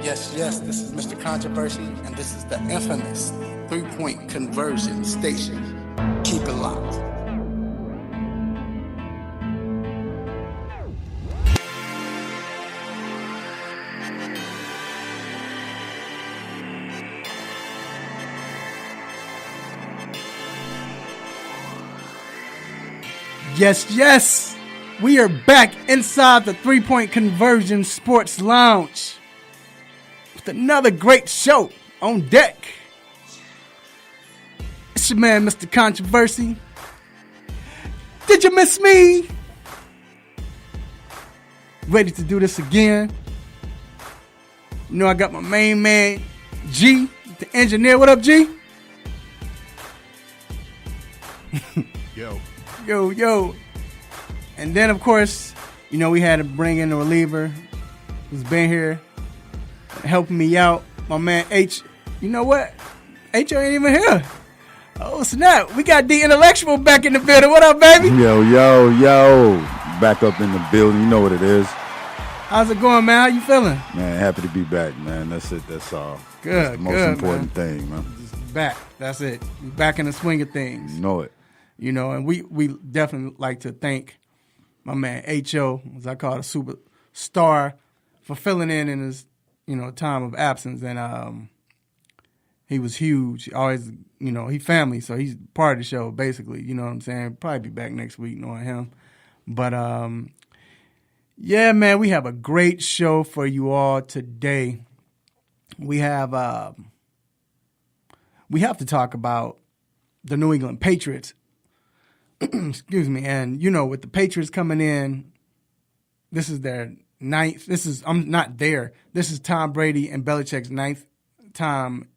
Yes, yes, this is Mr. Controversy, and this is the infamous three-point conversion station. Keep it locked. Yes, yes, we are back inside the three-point conversion sports lounge with another great show on deck. It's your man, Mr. Controversy. Did you miss me? Ready to do this again? You know I got my main man, G, the engineer. What up, G? Yo. And then, of course, you know, we had to bring in the reliever who's been here helping me out. My man H. You know what? H ain't even here. Oh, snap. We got the intellectual back in the building. What up, baby? Yo. Back up in the building. You know what it is. How's it going, man? How you feeling? Man, happy to be back, man. That's it. That's all. Good, That's the most good, important thing, man. Just back. That's it. Back in the swing of things. You know it. You know, and we definitely like to thank my man H.O., as I call it, a superstar, for filling in his, you know, time of absence. And he was huge. Always, you know, he family, so he's part of the show, basically. You know what I'm saying? Probably be back next week knowing him. But, yeah, man, we have a great show for you all today. We have to talk about the New England Patriots. Excuse me. And, you know, with the Patriots coming in, this is their ninth. This is Tom Brady and Belichick's ninth time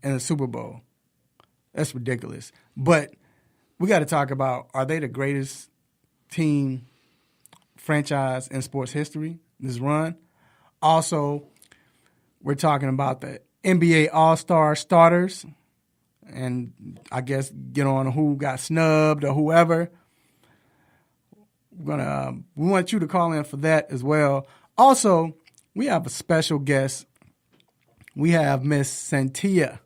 in the Super Bowl. That's ridiculous. But we got to talk about, are they the greatest team franchise in sports history, this run? Also, we're talking about the NBA All-Star starters. And I guess get on who got snubbed or whoever. We want you to call in for that as well. Also, we have a special guest. We have Miss Santia,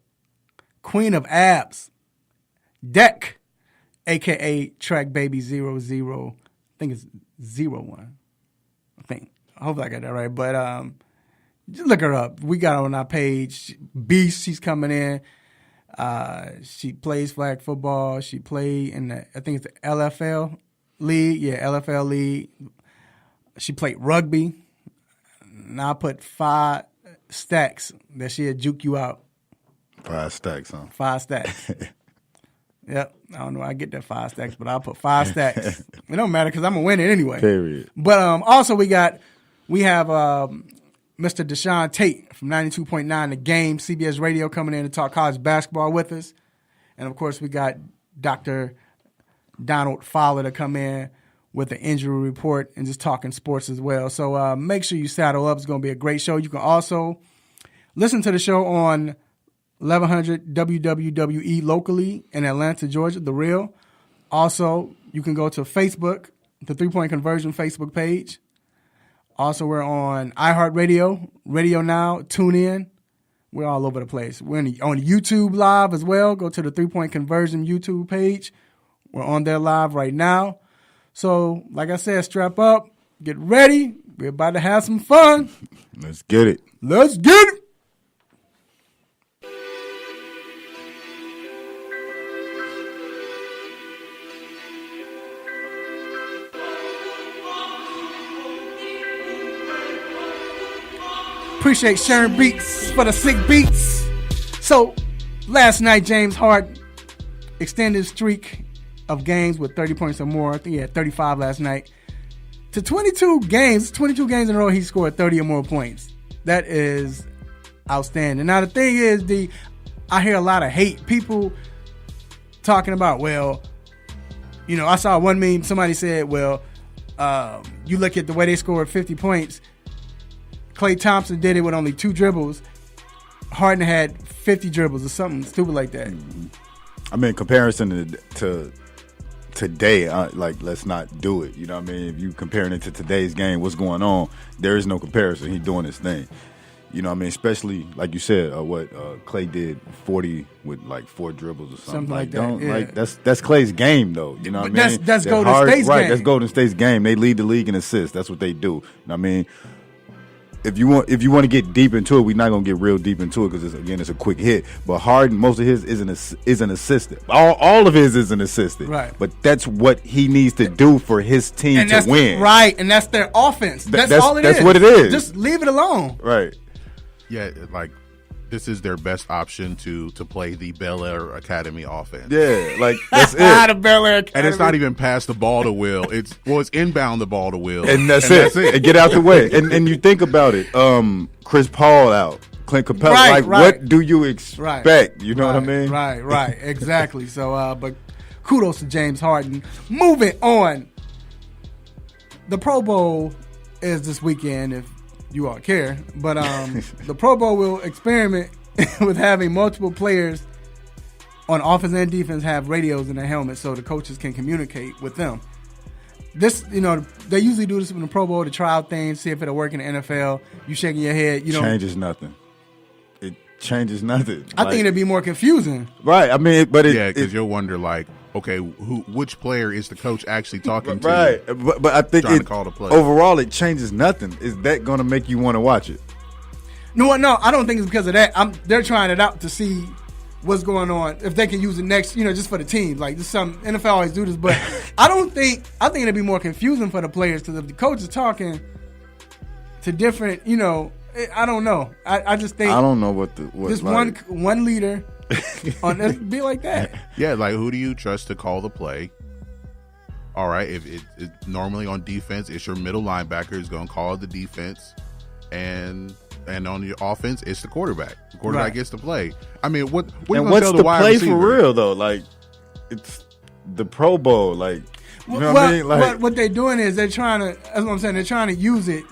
Queen of Abs, Deck, aka Track Baby 00. I think it's 01. I hope I got that right. But just look her up. We got her on our page. Beast, she's coming in. She plays flag football. She played in I think it's the LFL league. Yeah, LFL league. She played rugby. Now I put 5 stacks that she'll juke you out. 5 stacks, huh? 5 stacks. Yep. I don't know where I get that 5 stacks, but I'll put 5 stacks. It don't matter because I'm going to win it anyway. Period. But also we have Mr. Deshaun Tate from 92.9 The Game, CBS Radio, coming in to talk college basketball with us. And, of course, we got Dr. Donald Fowler to come in with an injury report and just talking sports as well. So make sure you saddle up. It's going to be a great show. You can also listen to the show on 1100 WWWE locally in Atlanta, Georgia, The Real. Also, you can go to Facebook, the 3-Point Conversion Facebook page. Also, we're on iHeartRadio, Radio Now, TuneIn. We're all over the place. We're on YouTube Live as well. Go to the 3-Point Conversion YouTube page. We're on there live right now. So, like I said, strap up, get ready. We're about to have some fun. Let's get it. Let's get it. Appreciate sharing beats for the sick beats. So, last night, James Harden extended his streak of games with 30 points or more. I think he had 35 last night. To 22 games in a row, he scored 30 or more points. That is outstanding. Now, the thing is, I hear a lot of hate. People talking about, well, you know, I saw one meme, somebody said, well, you look at the way they scored 50 points, Klay Thompson did it with only 2 dribbles. Harden had 50 dribbles or something stupid like that. I mean, comparison to today, like, let's not do it. You know what I mean? If you comparing it to today's game, what's going on, there is no comparison. He's doing his thing. You know what I mean? Especially, like you said, what Clay did 40 with like 4 dribbles or something. Like that. Yeah. Like that's Clay's game, though. You know what I mean? That's Golden State's game. Right, that's Golden State's game. They lead the league in assists. That's what they do. You know what I mean? If you want to get deep into it, we're not gonna get real deep into it because it's a quick hit. But Harden, most of his is an assistant. All of his is an assistant. Right. But that's what he needs to do for his team to win. Right, and that's their offense. That's all it is. That's what it is. Just leave it alone. Right. Yeah, like this is their best option to play the Bel Air Academy offense. Yeah, like that's it. The Bel Air Academy. And it's not even pass the ball to Will. It's inbound the ball to Will. And that's it. And get out the way. And you think about it. Chris Paul out. Clint Capella. Right. What do you expect? Right. You know what I mean? Right. Exactly. So, but kudos to James Harden. Moving on. The Pro Bowl is this weekend, if you all care. But the Pro Bowl will experiment with having multiple players on offense and defense have radios in their helmets so the coaches can communicate with them. This, they usually do this in the Pro Bowl to try out things, see if it'll work in the NFL. You shaking your head. Changes nothing. It changes nothing. I think it'd be more confusing. Right. I mean, but because you'll wonder, like, okay, which player is the coach actually talking to? Right. But I think trying to call the play. Overall, it changes nothing. Is that going to make you want to watch it? No, I don't think it's because of that. They're trying it out to see what's going on, if they can use it next, just for the team. Like, this some NFL always do this, but I think it'd be more confusing for the players because if the coach is talking to different, I don't know. I just think I don't know what this like. one leader on this be like that. Yeah, like who do you trust to call the play? All right, if it normally on defense, it's your middle linebacker is going to call the defense, and on your offense, it's the quarterback. The quarterback gets to play. I mean, what's the play receiver? For real though? Like, it's the Pro Bowl. Like, you know what I mean? Like, what they're doing is they're trying to. That's what I'm saying. They're trying to use it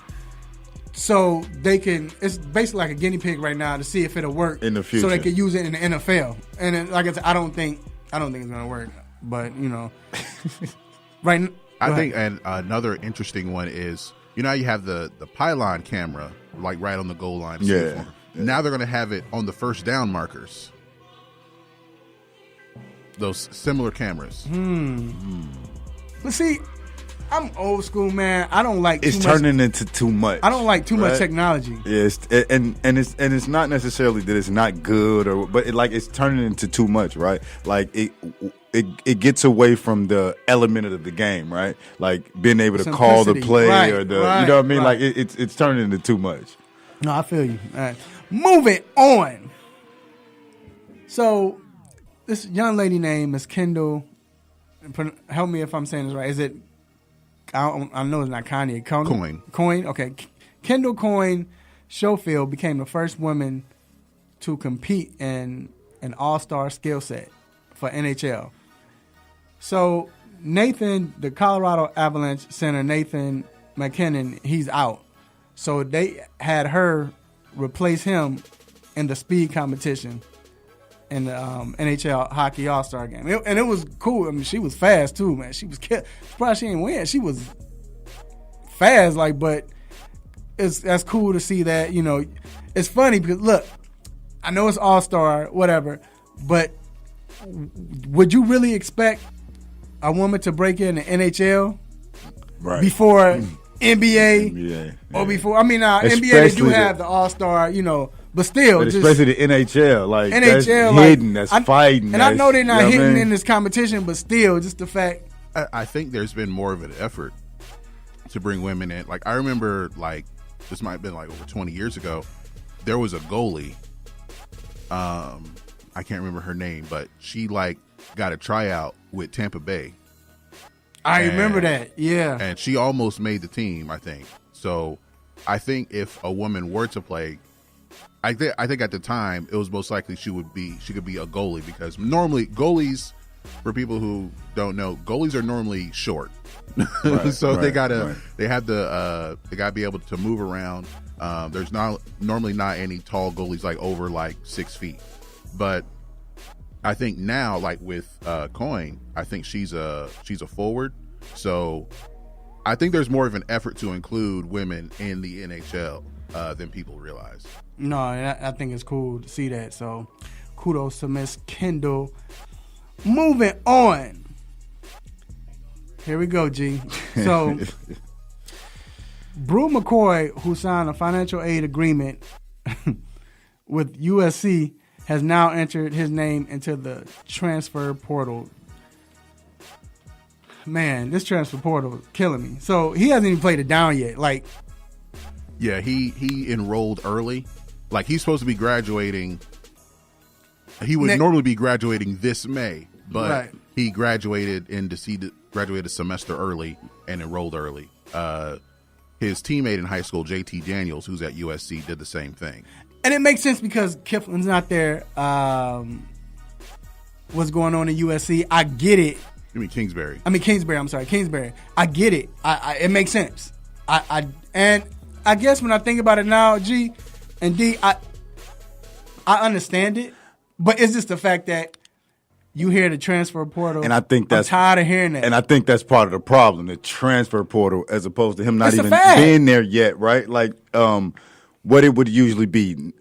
so they can. It's basically like a guinea pig right now to see if it'll work in the future, so they can use it in the NFL. And then, like I said, I don't think it's gonna work. But right. I think, and another interesting one is, how you have the pylon camera, like right on the goal line. Yeah. Now they're going to have it on the first down markers. Those similar cameras. But see, I'm old school, man. I don't like. It's turning into too much. I don't like too much technology. Yes, and it's not necessarily that it's not good but it's turning into too much, right? Like it gets away from the element of the game, right? Like being able to call the play or you know what I mean? Like it's turning into too much. No, I feel you. All right. Moving on. So this young lady name is Kendall. Help me if I'm saying this right. Is it? I know it's not Kanye. Coyne. Okay. Kendall Coyne Schofield became the first woman to compete in an all-star skill set for NHL. So Nathan, the Colorado Avalanche center, Nathan McKinnon, he's out. So they had her replace him in the speed competition in the NHL Hockey All-Star game. And it was cool. I mean, she was fast too, man. She was surprised she didn't win. She was fast, but that's cool to see that, It's funny because, look, I know it's All-Star, whatever, but would you really expect a woman to break in the NHL before NBA or before? I mean, NBA, they do have the All-Star, but still. But especially the NHL. Like, NHL, that's hidden, that's fighting. And I know they're not hitting in this competition, but still, just the fact. I think there's been more of an effort to bring women in. Like, I remember, this might have been, over 20 years ago, there was a goalie. I can't remember her name, but she, got a tryout with Tampa Bay. I remember that, yeah. And she almost made the team, I think. So I think if a woman were to play, I think at the time it was most likely she could be a goalie, because normally goalies, for people who don't know, goalies are normally short. They gotta be able to move around. There's normally not any tall goalies over 6 feet, but I think now, with Coyne, I think she's a forward. So I think there's more of an effort to include women in the NHL. than people realize. No, I think it's cool to see that. So, kudos to Miss Kendall. Moving on. Here we go, G. So, Brew McCoy, who signed a financial aid agreement with USC, has now entered his name into the transfer portal. Man, this transfer portal is killing me. So, he hasn't even played it down yet. Like, yeah, he enrolled early. Like, he's supposed to be graduating. He would normally be graduating this May, but he graduated graduated a semester early and enrolled early. His teammate in high school, JT Daniels, who's at USC, did the same thing. And it makes sense because Kiflin's not there. What's going on in USC? I get it. You mean Kingsbury? I'm sorry, Kingsbury. I get it. It makes sense. And I guess when I think about it now, G and D, I understand it, but it's just the fact that you hear the transfer portal, and I think I'm tired of hearing that. And I think that's part of the problem, the transfer portal, as opposed to him not even being there yet, right? Like, what it would usually be,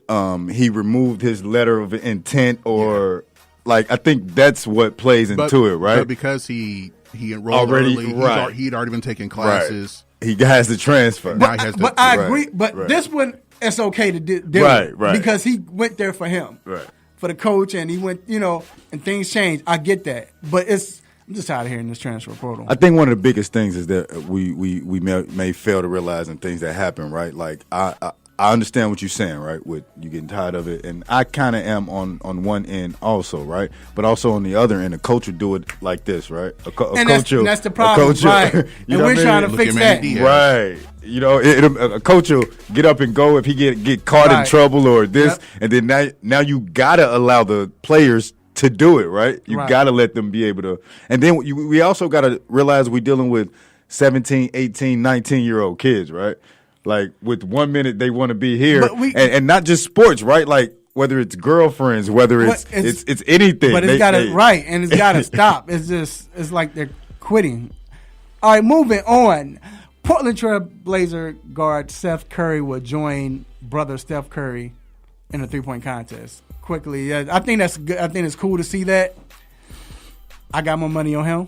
he removed his letter of intent, or like, I think that's what plays into it, right? But because he enrolled early, he'd already been taking classes. Right. He has the transfer. But I agree. But this one, it's okay to do it because he went there for him, for the coach, and he went, and things changed. I get that, but I'm just tired of hearing this transfer portal. I think one of the biggest things is that we may fail to realize in things that happen, right? Like I understand what you're saying, right? With you getting tired of it, and I kind of am on one end also, right? But also on the other end, a coach would do it like this, right? That's the problem, right? And we're trying to fix that, right? A coach will get up and go if he get caught in trouble or this, and then now you gotta allow the players to do it, right? You gotta let them be able to, and then we also gotta realize we're dealing with 17, 18, 19-year-old kids, right? Like, with 1 minute they want to be here, and not just sports, right? Like, whether it's girlfriends, whether it's anything. But it's got to and it's got to stop. It's like they're quitting. All right, moving on. Portland Trail Blazer guard Seth Curry will join brother Steph Curry in a 3-point contest quickly. I think that's good. I think it's cool to see that. I got more money on him.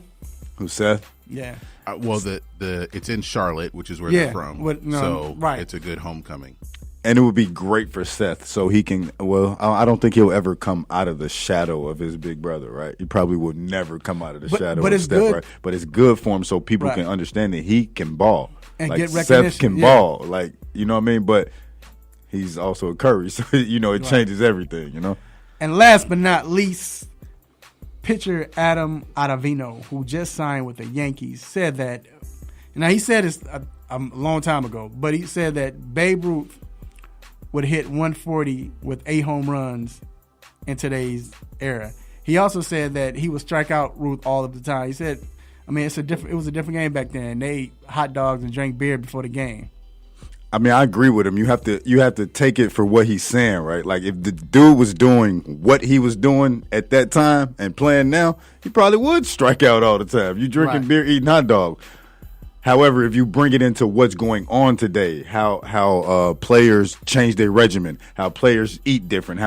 Who's Seth? Yeah. Well, it's in Charlotte, which is where they're from. It's a good homecoming. And it would be great for Seth, so he can. Well, I don't think he'll ever come out of the shadow of his big brother, right? He probably will never come out of the shadow of Steph, good. Right? But it's good for him, so people can understand that he can ball and like get recognition. Seth can ball, like, you know what I mean. But he's also a Curry, so it changes everything, And last but not least, pitcher Adam Ottavino, who just signed with the Yankees, said that. Now, he said this a long time ago, but he said that Babe Ruth would hit 140 with 8 home runs in today's era. He also said that he would strike out Ruth all of the time. He said, it was a different game back then. They ate hot dogs and drank beer before the game. I mean, I agree with him. You have to take it for what he's saying, right? Like, if the dude was doing what he was doing at that time and playing now, he probably would strike out all the time. You drinking beer, eating hot dogs. However, if you bring it into what's going on today, how players change their regimen, how players eat different,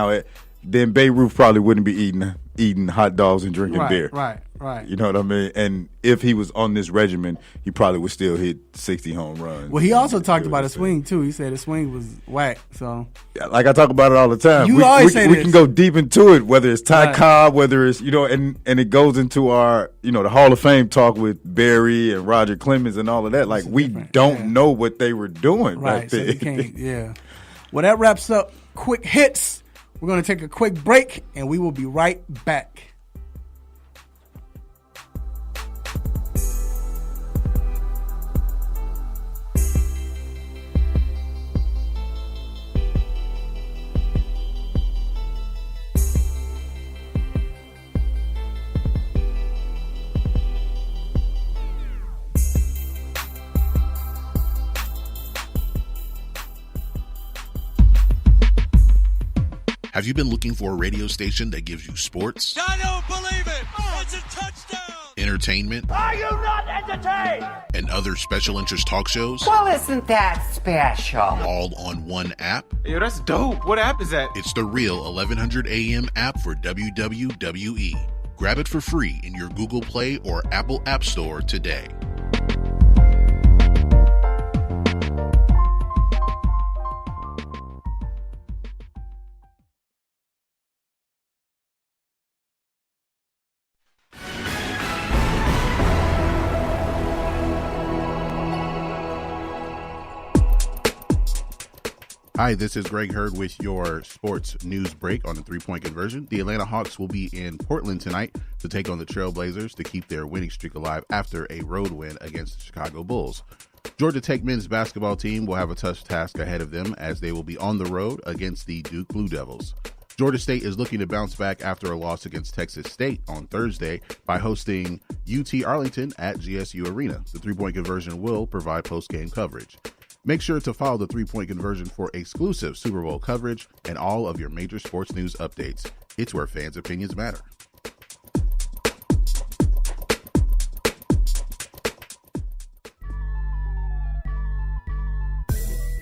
then Babe Ruth probably wouldn't be eating hot dogs and drinking beer. Right. You know what I mean? And if he was on this regimen, he probably would still hit 60 home runs. Well, he also talked about his swing, too. He said his swing was whack. So, like I talk about it all the time. You always say we can go deep into it, whether it's Ty Cobb, whether it's, and it goes into our, the Hall of Fame talk with Barry and Roger Clemens and all of that. Like, we don't know what they were doing back then. So you can't, Well, that wraps up Quick Hits. We're going to take a quick break, and we will be right back. Have you been looking for a radio station that gives you sports, I don't believe it! It's a touchdown! entertainment, entertainment. Are you not entertained? And other special interest talk shows. Well, isn't that special? All on one app. Yo, that's dope. What app is that? It's the real 1100 AM app for WWE. Grab it for free in your Google Play or Apple App Store today. Hi, this is Greg Hurd with your sports news break on the three-point conversion. The Atlanta Hawks will be in Portland tonight to take on the Trailblazers to keep their winning streak alive after a road win against the Chicago Bulls. Georgia Tech men's basketball team will have a tough task ahead of them as they will be on the road against the Duke Blue Devils. Georgia State is looking to bounce back after a loss against Texas State on Thursday by hosting UT Arlington at GSU Arena. The three-point conversion will provide post-game coverage. Make sure to follow the three-point conversion for exclusive Super Bowl coverage and all of your major sports news updates. It's where fans' opinions matter.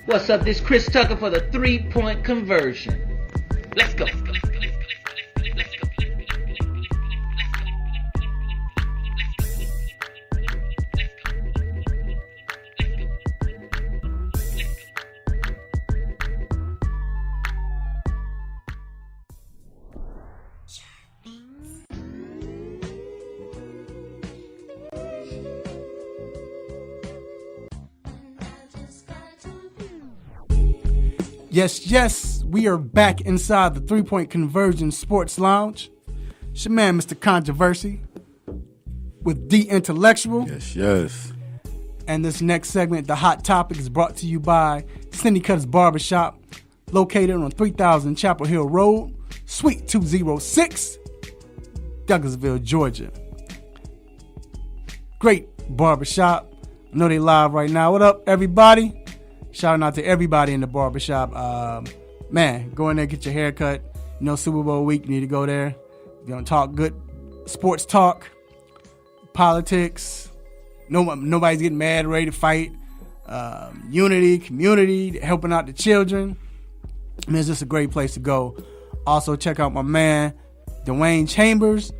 What's up? This Chris Tucker for the three-point conversion. Let's go. Yes, we are back inside the three-point conversion sports lounge. It's your man, Mr. Controversy, with The Intellectual. Yes. And this next segment, The Hot Topic, is brought to you by Cindy Cutter's Barbershop, located on 3000 Chapel Hill Road, Suite 206, Douglasville, Georgia. Great barbershop. I know they live right now. What up, everybody? Shouting out to everybody in the barbershop. Man, go in there, get your hair cut. You know, Super Bowl week, you need to go there. You're going to talk good sports talk, politics. Nobody's getting mad, ready to fight. Unity, community, helping out the children. I mean, it's just a great place to go. Also, check out my man, Dwayne Chambers.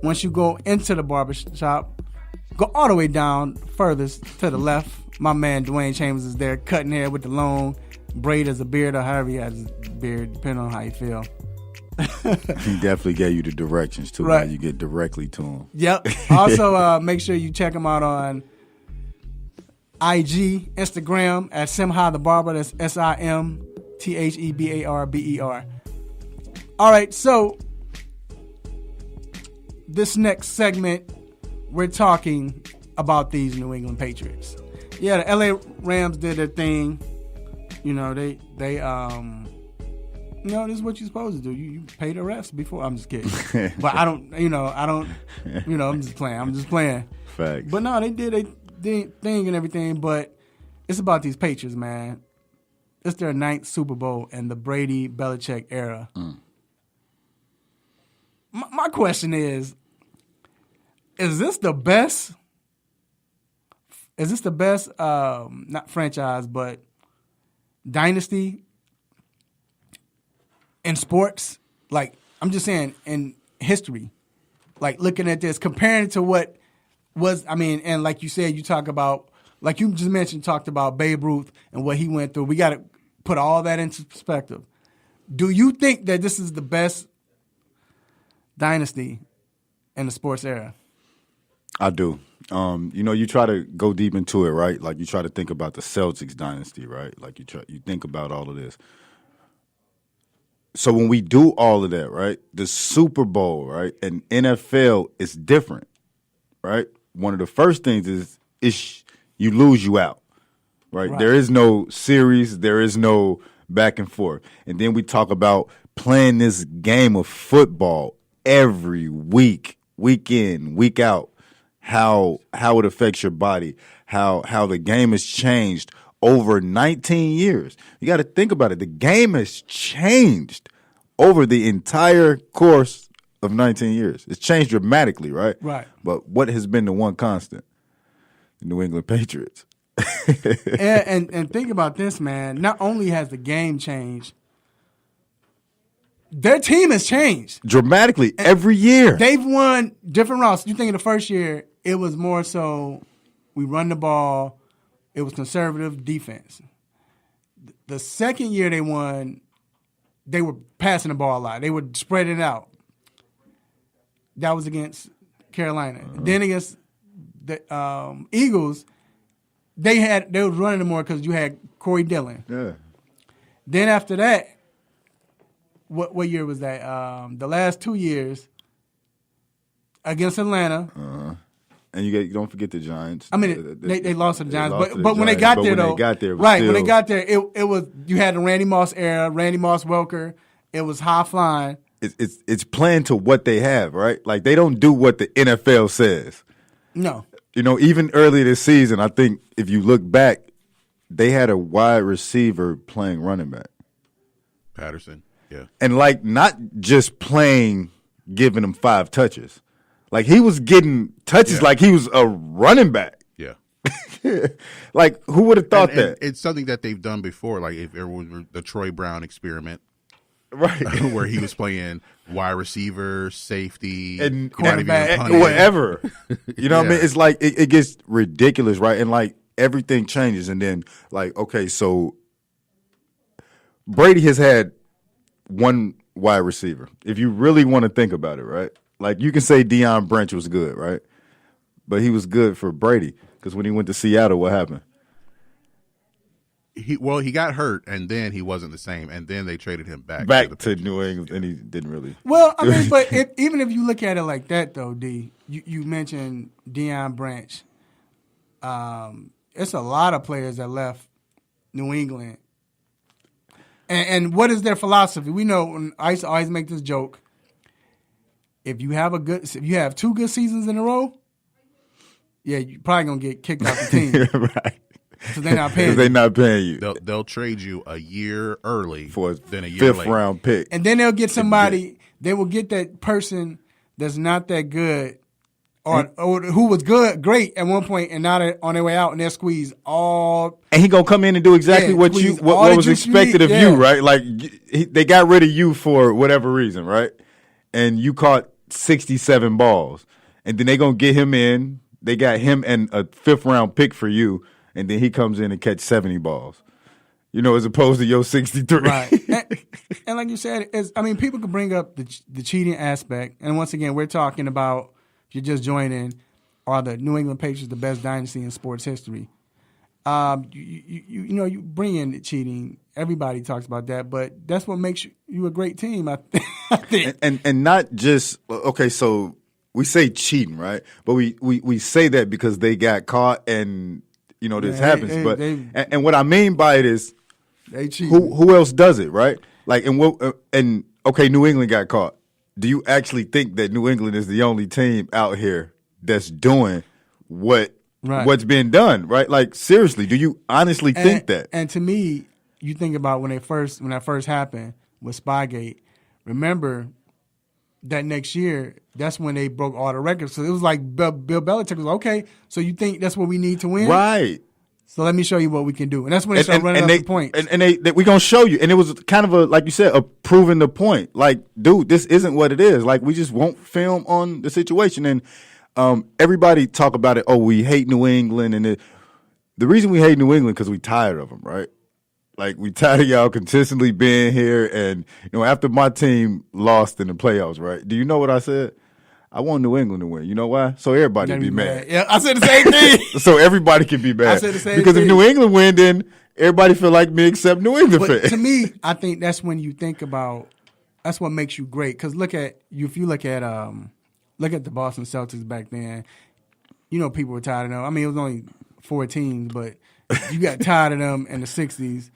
Once you go into the barbershop, go all the way down furthest to the left. My man Dwayne Chambers is there cutting hair with the long braid as a beard, or however he has his beard, depending on how you feel. He definitely gave you the directions too. Right. You get directly to him. Yep. Also, make sure you check him out on IG, Instagram at Simha the Barber. That's SIMTHEBARBER. All right, so this next segment, we're talking about these New England Patriots. Yeah, the LA Rams did their thing. You know, they you know, this is what you're supposed to do. You pay the refs before. I'm just kidding. But I'm just playing. Facts. But no, they did a thing and everything, but it's about these Patriots, man. It's their 9th Super Bowl in the Brady-Belichick era. My question is this the best? Is this the best, not franchise, but dynasty in sports? Like, I'm just saying, in history. Like, looking at this, comparing it to what was, I mean, and like you said, you talk about, like you just mentioned, talked about Babe Ruth and what he went through. We got to put all that into perspective. Do you think that this is the best dynasty in the sports era? I do. You know, you try to go deep into it, right? Like you try to think about the Celtics dynasty, right? Like you think about all of this. So when we do all of that, right, the Super Bowl, right, and NFL is different, right? One of the first things is you lose, you out, right? There is no series. There is no back and forth. And then we talk about playing this game of football every week, week in, week out. How it affects your body, how the game has changed over 19 years. You got to think about it. The game has changed over the entire course of 19 years. It's changed dramatically, right? Right. But what has been the one constant? The New England Patriots. and think about this, man. Not only has the game changed, their team has changed Dramatically every year. They've won different routes. You think in the first year, it was more so we run the ball, it was conservative defense. The second year they won, they were passing the ball a lot. They would spread it out. That was against Carolina. Then against the Eagles, they were running more because you had Corey Dillon. Yeah. Then after that, what year was that? The last 2 years against Atlanta. And you don't forget the Giants. I mean, they lost to the Giants, but when Giants, they got there, when though, they got there, when they got there, it was you had the Randy Moss era, Randy Moss Welker. It was high flying. It's playing to what they have, right? Like they don't do what the NFL says. No, even earlier this season, I think if you look back, they had a wide receiver playing running back. Patterson, yeah, and like not just playing, giving him 5 touches. Like he was getting touches like he was a running back. Yeah. Like who would have thought that? It's something that they've done before. Like if everyone the Troy Brown experiment, right? Where he was playing wide receiver, safety, and quarterback, whatever. You know what I mean? It's like it gets ridiculous, right? And like everything changes, and then like okay, so Brady has had one wide receiver. If you really want to think about it, right? Like you can say Deion Branch was good, right? But he was good for Brady because when he went to Seattle, what happened? He got hurt, and then he wasn't the same, and then they traded him back to New England, and he didn't really. Well, I mean, but even if you look at it like that, though, D, you mentioned Deion Branch. It's a lot of players that left New England, and what is their philosophy? We know, and I used to always make this joke. If you have 2 good seasons in a row, yeah, you're probably gonna get kicked out the team, right? So they're not paying. They're not paying you. They'll trade you a year early for then a year 5th later. round pick, and then they'll get somebody. They will get that person that's not that good, or who was great at one point, and now they're on their way out, and they're squeezed all. And he gonna come in and do exactly what was expected of you, right? Like they got rid of you for whatever reason, right? And you caught 67 balls, and then they gonna get him in. They got him and a 5th round pick for you, and then he comes in and catch 70 balls. As opposed to your 63. Right. and like you said, people can bring up the cheating aspect, and once again, we're talking about if you're just joining, are the New England Patriots the best dynasty in sports history? You bring in the cheating. Everybody talks about that, but that's what makes you a great team. I think. And not just okay. So we say cheating, right? But we say that because they got caught, and this happens. And what I mean by it is they cheat. Who else does it, right? Like and okay, New England got caught. Do you actually think that New England is the only team out here that's doing what's being done, right? Like seriously, do you honestly think that? And to me, you think about when that first happened with Spygate. Remember that next year, that's when they broke all the records. So it was like Bill Belichick was like, okay, so you think that's what we need to win, right? So let me show you what we can do, and that's when they started running up the points. And we gonna show you, and it was kind of like you said, a proving the point. Like, dude, this isn't what it is. Like, we just won't film on the situation, and everybody talk about it. Oh, we hate New England, and the reason we hate New England because we tired of them, right? Like, we tired of y'all consistently being here, and after my team lost in the playoffs, right? Do you know what I said? I want New England to win. You know why? So everybody can be mad. Yeah, I said the same thing. So everybody can be mad. I said the same because thing. If New England win, then everybody feel like me except New England fans. To me, I think that's when you think about that's what makes you great. Because if you look at the Boston Celtics back then, people were tired of them. I mean, it was only 4 teams, but you got tired of them in the 60s.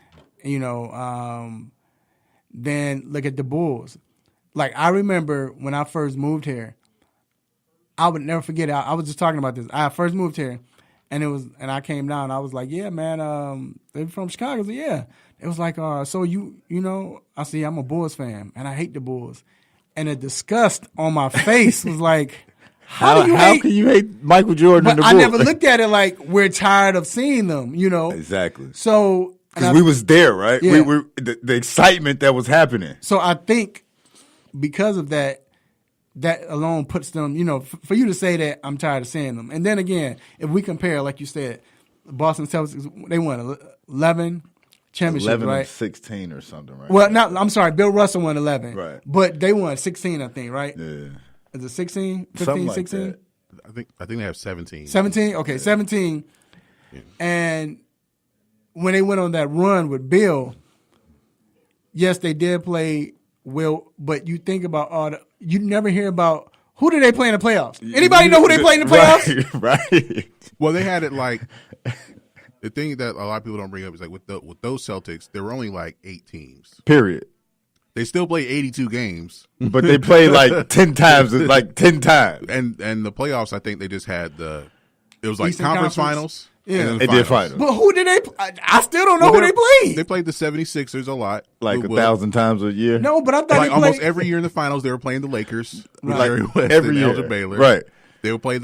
Then look at the Bulls. Like, I remember when I first moved here, I would never forget. I was just talking about this. I first moved here, and I came down. I was like, "Yeah, man, they're from Chicago." I said, "Yeah." It was like, "So I said, yeah, I'm a Bulls fan, and I hate the Bulls." and the disgust on my face was like, how can you hate Michael Jordan and the But I Bulls? never looked at it like we're tired of seeing them, you know? Exactly. So because we was there, right? Yeah. We were the excitement that was happening. So I think because of that alone puts them, you know, for you to say that I'm tired of seeing them. And then again, if we compare, like you said, Boston Celtics, they won 11 championships, 11 right? and 16 or something, right? Well, I'm sorry, Bill Russell won 11. Right. But they won 16, I think, right? Yeah. Is it 16, 15, Something like 16? that. I think they have 17. 17? Okay, 17. Yeah. And when they went on that run with Bill, yes, they did play Will, but you think about you never hear about who did they play in the playoffs? Anybody know who they played in the playoffs? Right. Well, they had it like the thing that a lot of people don't bring up is like with those Celtics, there were only like 8 teams. Period. They still play 82 games, but they played like 10 times, And the playoffs, I think they just had it was like Eastern conference Conference. finals. Yeah, they did finals. But who did they? I still don't know who they played. They played the 76ers a lot, like 1,000 times a year. No, but I thought like almost every year in the finals they were playing the Lakers, with Like Larry West every and year. Elgin Baylor. Right. They would play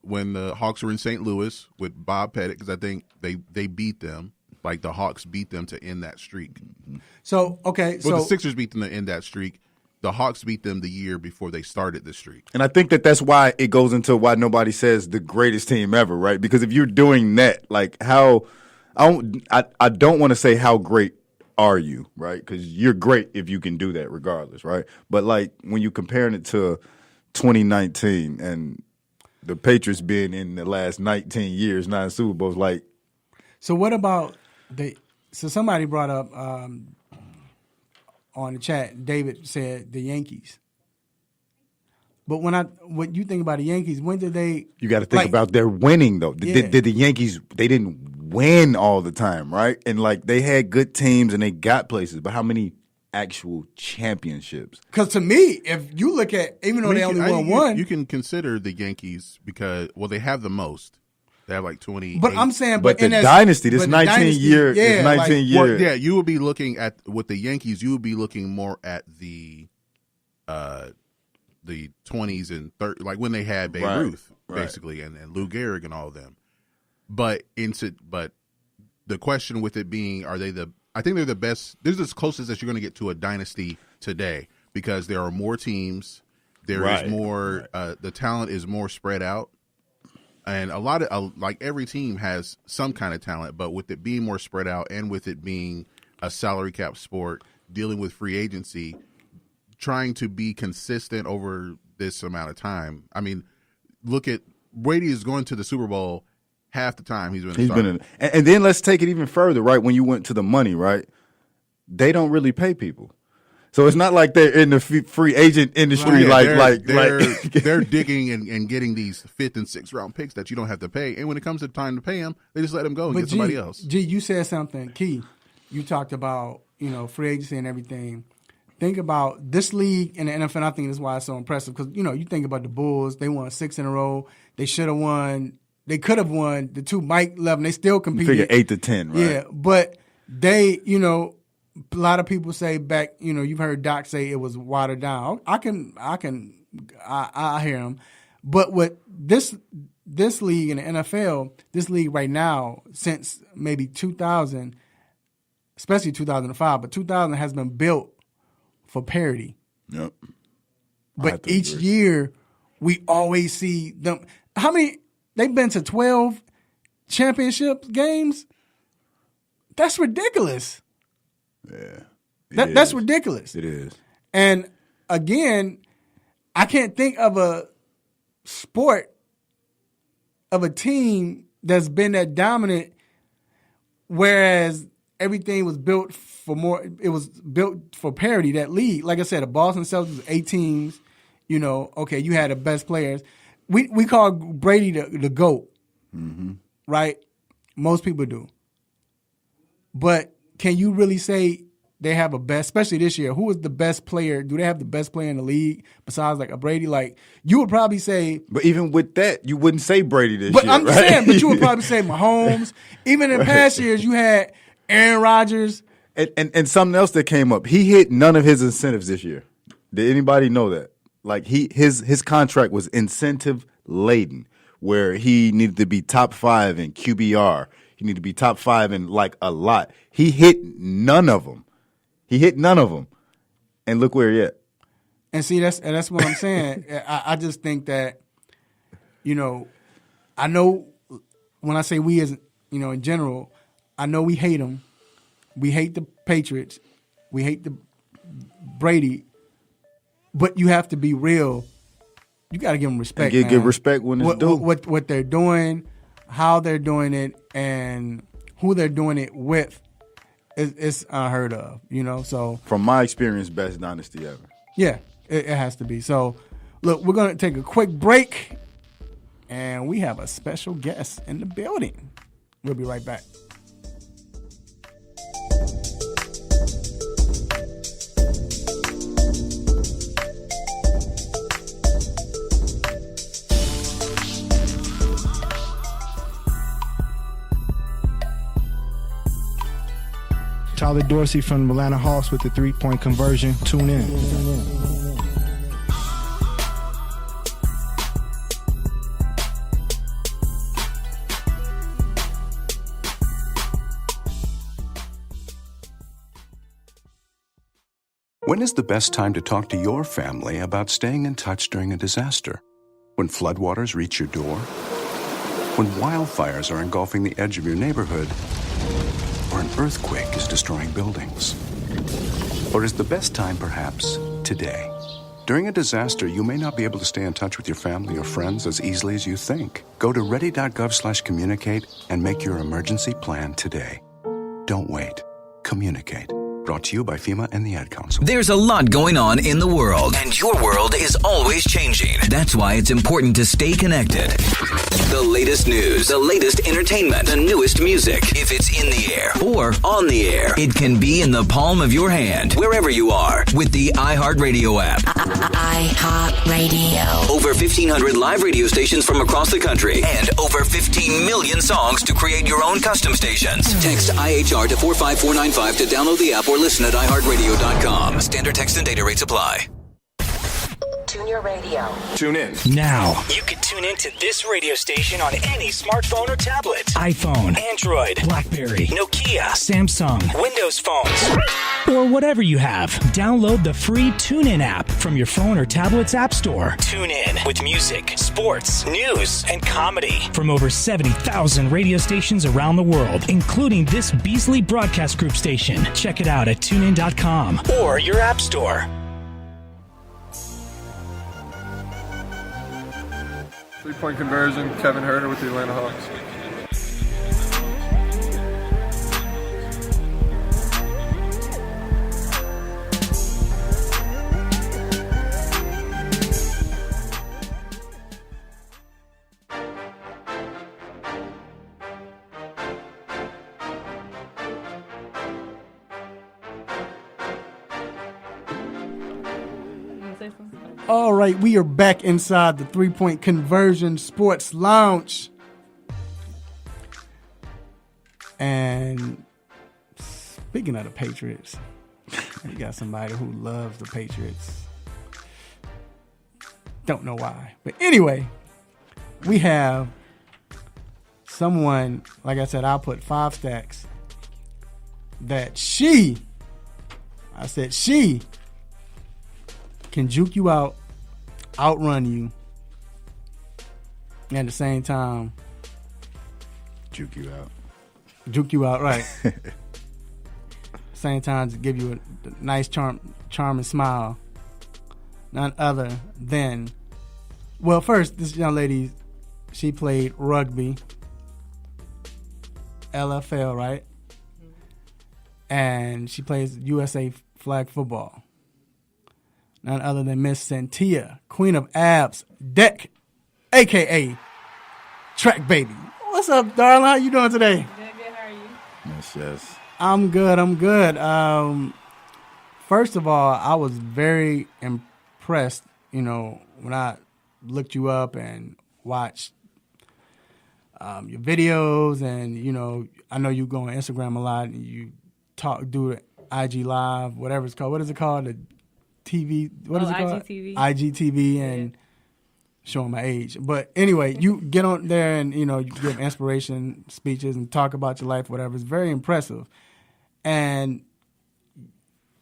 when the Hawks were in St. Louis with Bob Pettit because I think they beat them. Like the Hawks beat them to end that streak. So okay, the Sixers beat them to end that streak. The Hawks beat them the year before they started the streak. And I think that's why it goes into why nobody says the greatest team ever, right? Because if you're doing that, like I don't want to say how great are you, right? Because you're great if you can do that regardless, right? But like when you're comparing it to 2019 and the Patriots being in the last 19 years, 9 Super Bowls, like. So what about so somebody brought up on the chat, David said the Yankees. But when you think about the Yankees, when did they? You got to think about their winning though. Did the Yankees? They didn't win all the time, right? And like they had good teams and they got places, but how many actual championships? Because to me, if you look at they only won one, you can consider the Yankees because they have the most. They have like 20. But I'm saying, but the dynasty, this 19 year, Well, yeah, you would be looking at with the Yankees. You would be looking more at the 20s and 30s, like when they had Babe Ruth, basically, and Lou Gehrig and all of them. But the question with it being, are they I think they're the best. This is as closest as you're going to get to a dynasty today because there are more teams. There is more. The talent is more spread out. And a lot of like every team has some kind of talent, but with it being more spread out and with it being a salary cap sport, dealing with free agency, trying to be consistent over this amount of time. I mean, look at Brady is going to the Super Bowl half the time he's been in. And then let's take it even further, right? When you went to the money, right? They don't really pay people. So it's not like they're in the free agent industry, they're digging and getting these 5th and 6th round picks that you don't have to pay. And when it comes to time to pay them, they just let them go and get somebody else. You said something key. You talked about free agency and everything. Think about this league in the NFL. I think that's why it's so impressive because you think about the Bulls. They won 6 in a row. They should have won. They could have won the 2 Mike Levin. They still competed. You figure 8 to 10, right? Yeah, but they a lot of people say back, you've heard Doc say it was watered down. I hear him. But with this league in the NFL, this league right now, since maybe 2000, especially 2005, but 2000 has been built for parity. Yep. But each year, we always see them. How many? They've been to 12 championship games? That's ridiculous. Yeah. That's ridiculous. It is. And again, I can't think of a sport of a team that's been that dominant, whereas everything was built for more. It was built for parity, that league. Like I said, the Boston Celtics was 8 teams. Okay, you had the best players. We call Brady the GOAT, right? Most people do. But can you really say they have a best, especially this year? Who is the best player? Do they have the best player in the league besides like a Brady? Like you would probably say. But even with that, you wouldn't say Brady this year. But I'm saying, but you would probably say Mahomes. Even in past years, you had Aaron Rodgers. And something else that came up. He hit none of his incentives this year. Did anybody know that? Like his contract was incentive laden, where he needed to be top 5 in QBR. He needed to be top 5 in like a lot. He hit none of them. And look where he at. And see, that's what I'm saying. I just think that, I know when I say we as, in general, I know we hate them. We hate the Patriots. We hate the Brady. But you have to be real. You got to give them respect. And give respect when it's due. What they're doing, how they're doing it, and who they're doing it with, it's unheard of. So from my experience, best dynasty ever. Yeah, it has to be. So, look, we're going to take a quick break, and we have a special guest in the building. We'll be right back. Tyler Dorsey from the Atlanta Hawks with the 3-point conversion. Tune in. When is the best time to talk to your family about staying in touch during a disaster? When floodwaters reach your door? When wildfires are engulfing the edge of your neighborhood? Or an earthquake is destroying buildings? Or is the best time perhaps today? During a disaster, you may not be able to stay in touch with your family or friends as easily as you think. Go to ready.gov/communicate and make your emergency plan today. Don't wait. Communicate. Brought to you by FEMA and the Ad Council. There's a lot going on in the world, and your world is always changing. That's why it's important to stay connected. The latest news, the latest entertainment, the newest music. If it's in the air or on the air, it can be in the palm of your hand, wherever you are, with the iHeartRadio app. iHeartRadio. Over 1,500 live radio stations from across the country, and over 15 million songs to create your own custom stations. Text IHR to 45495 to download the app or listen at iHeartRadio.com. Standard text and data rates apply. Tune your radio. Tune in now. You can tune into this radio station on any smartphone or tablet. iPhone, Android, BlackBerry, Nokia, Samsung, Windows phones, or whatever you have. Download the free TuneIn app from your phone or tablet's app store. Tune in with music, sports, news, and comedy. From over 70,000 radio stations around the world, including this Beasley Broadcast Group station. Check it out at tunein.com or your app store. 3-point conversion, Kevin Herter with the Atlanta Hawks. All right, we are back inside the 3-point conversion sports lounge. And speaking of the Patriots, we got somebody who loves the Patriots. Don't know why. But anyway, we have someone, like I said, I'll put 5 stacks, that she can juke you out, outrun you, and at the same time juke you out, right? Same time to give you a nice charming smile. None other than, well, first, this young lady, she played rugby, LFL, right? And she plays USA flag football. None other than Miss Santia, Queen of Abs, Deck, a.k.a. Track Baby. What's up, darling? How you doing today? Good. How are you? Yes. I'm good. First of all, I was very impressed, when I looked you up and watched your videos, and, I know you go on Instagram a lot and you do the IG Live, whatever it's called. What is it called? The TV. What is it called? IGTV. IGTV and showing my age. But anyway, you get on there and, you give inspiration speeches and talk about your life, whatever. It's very impressive. And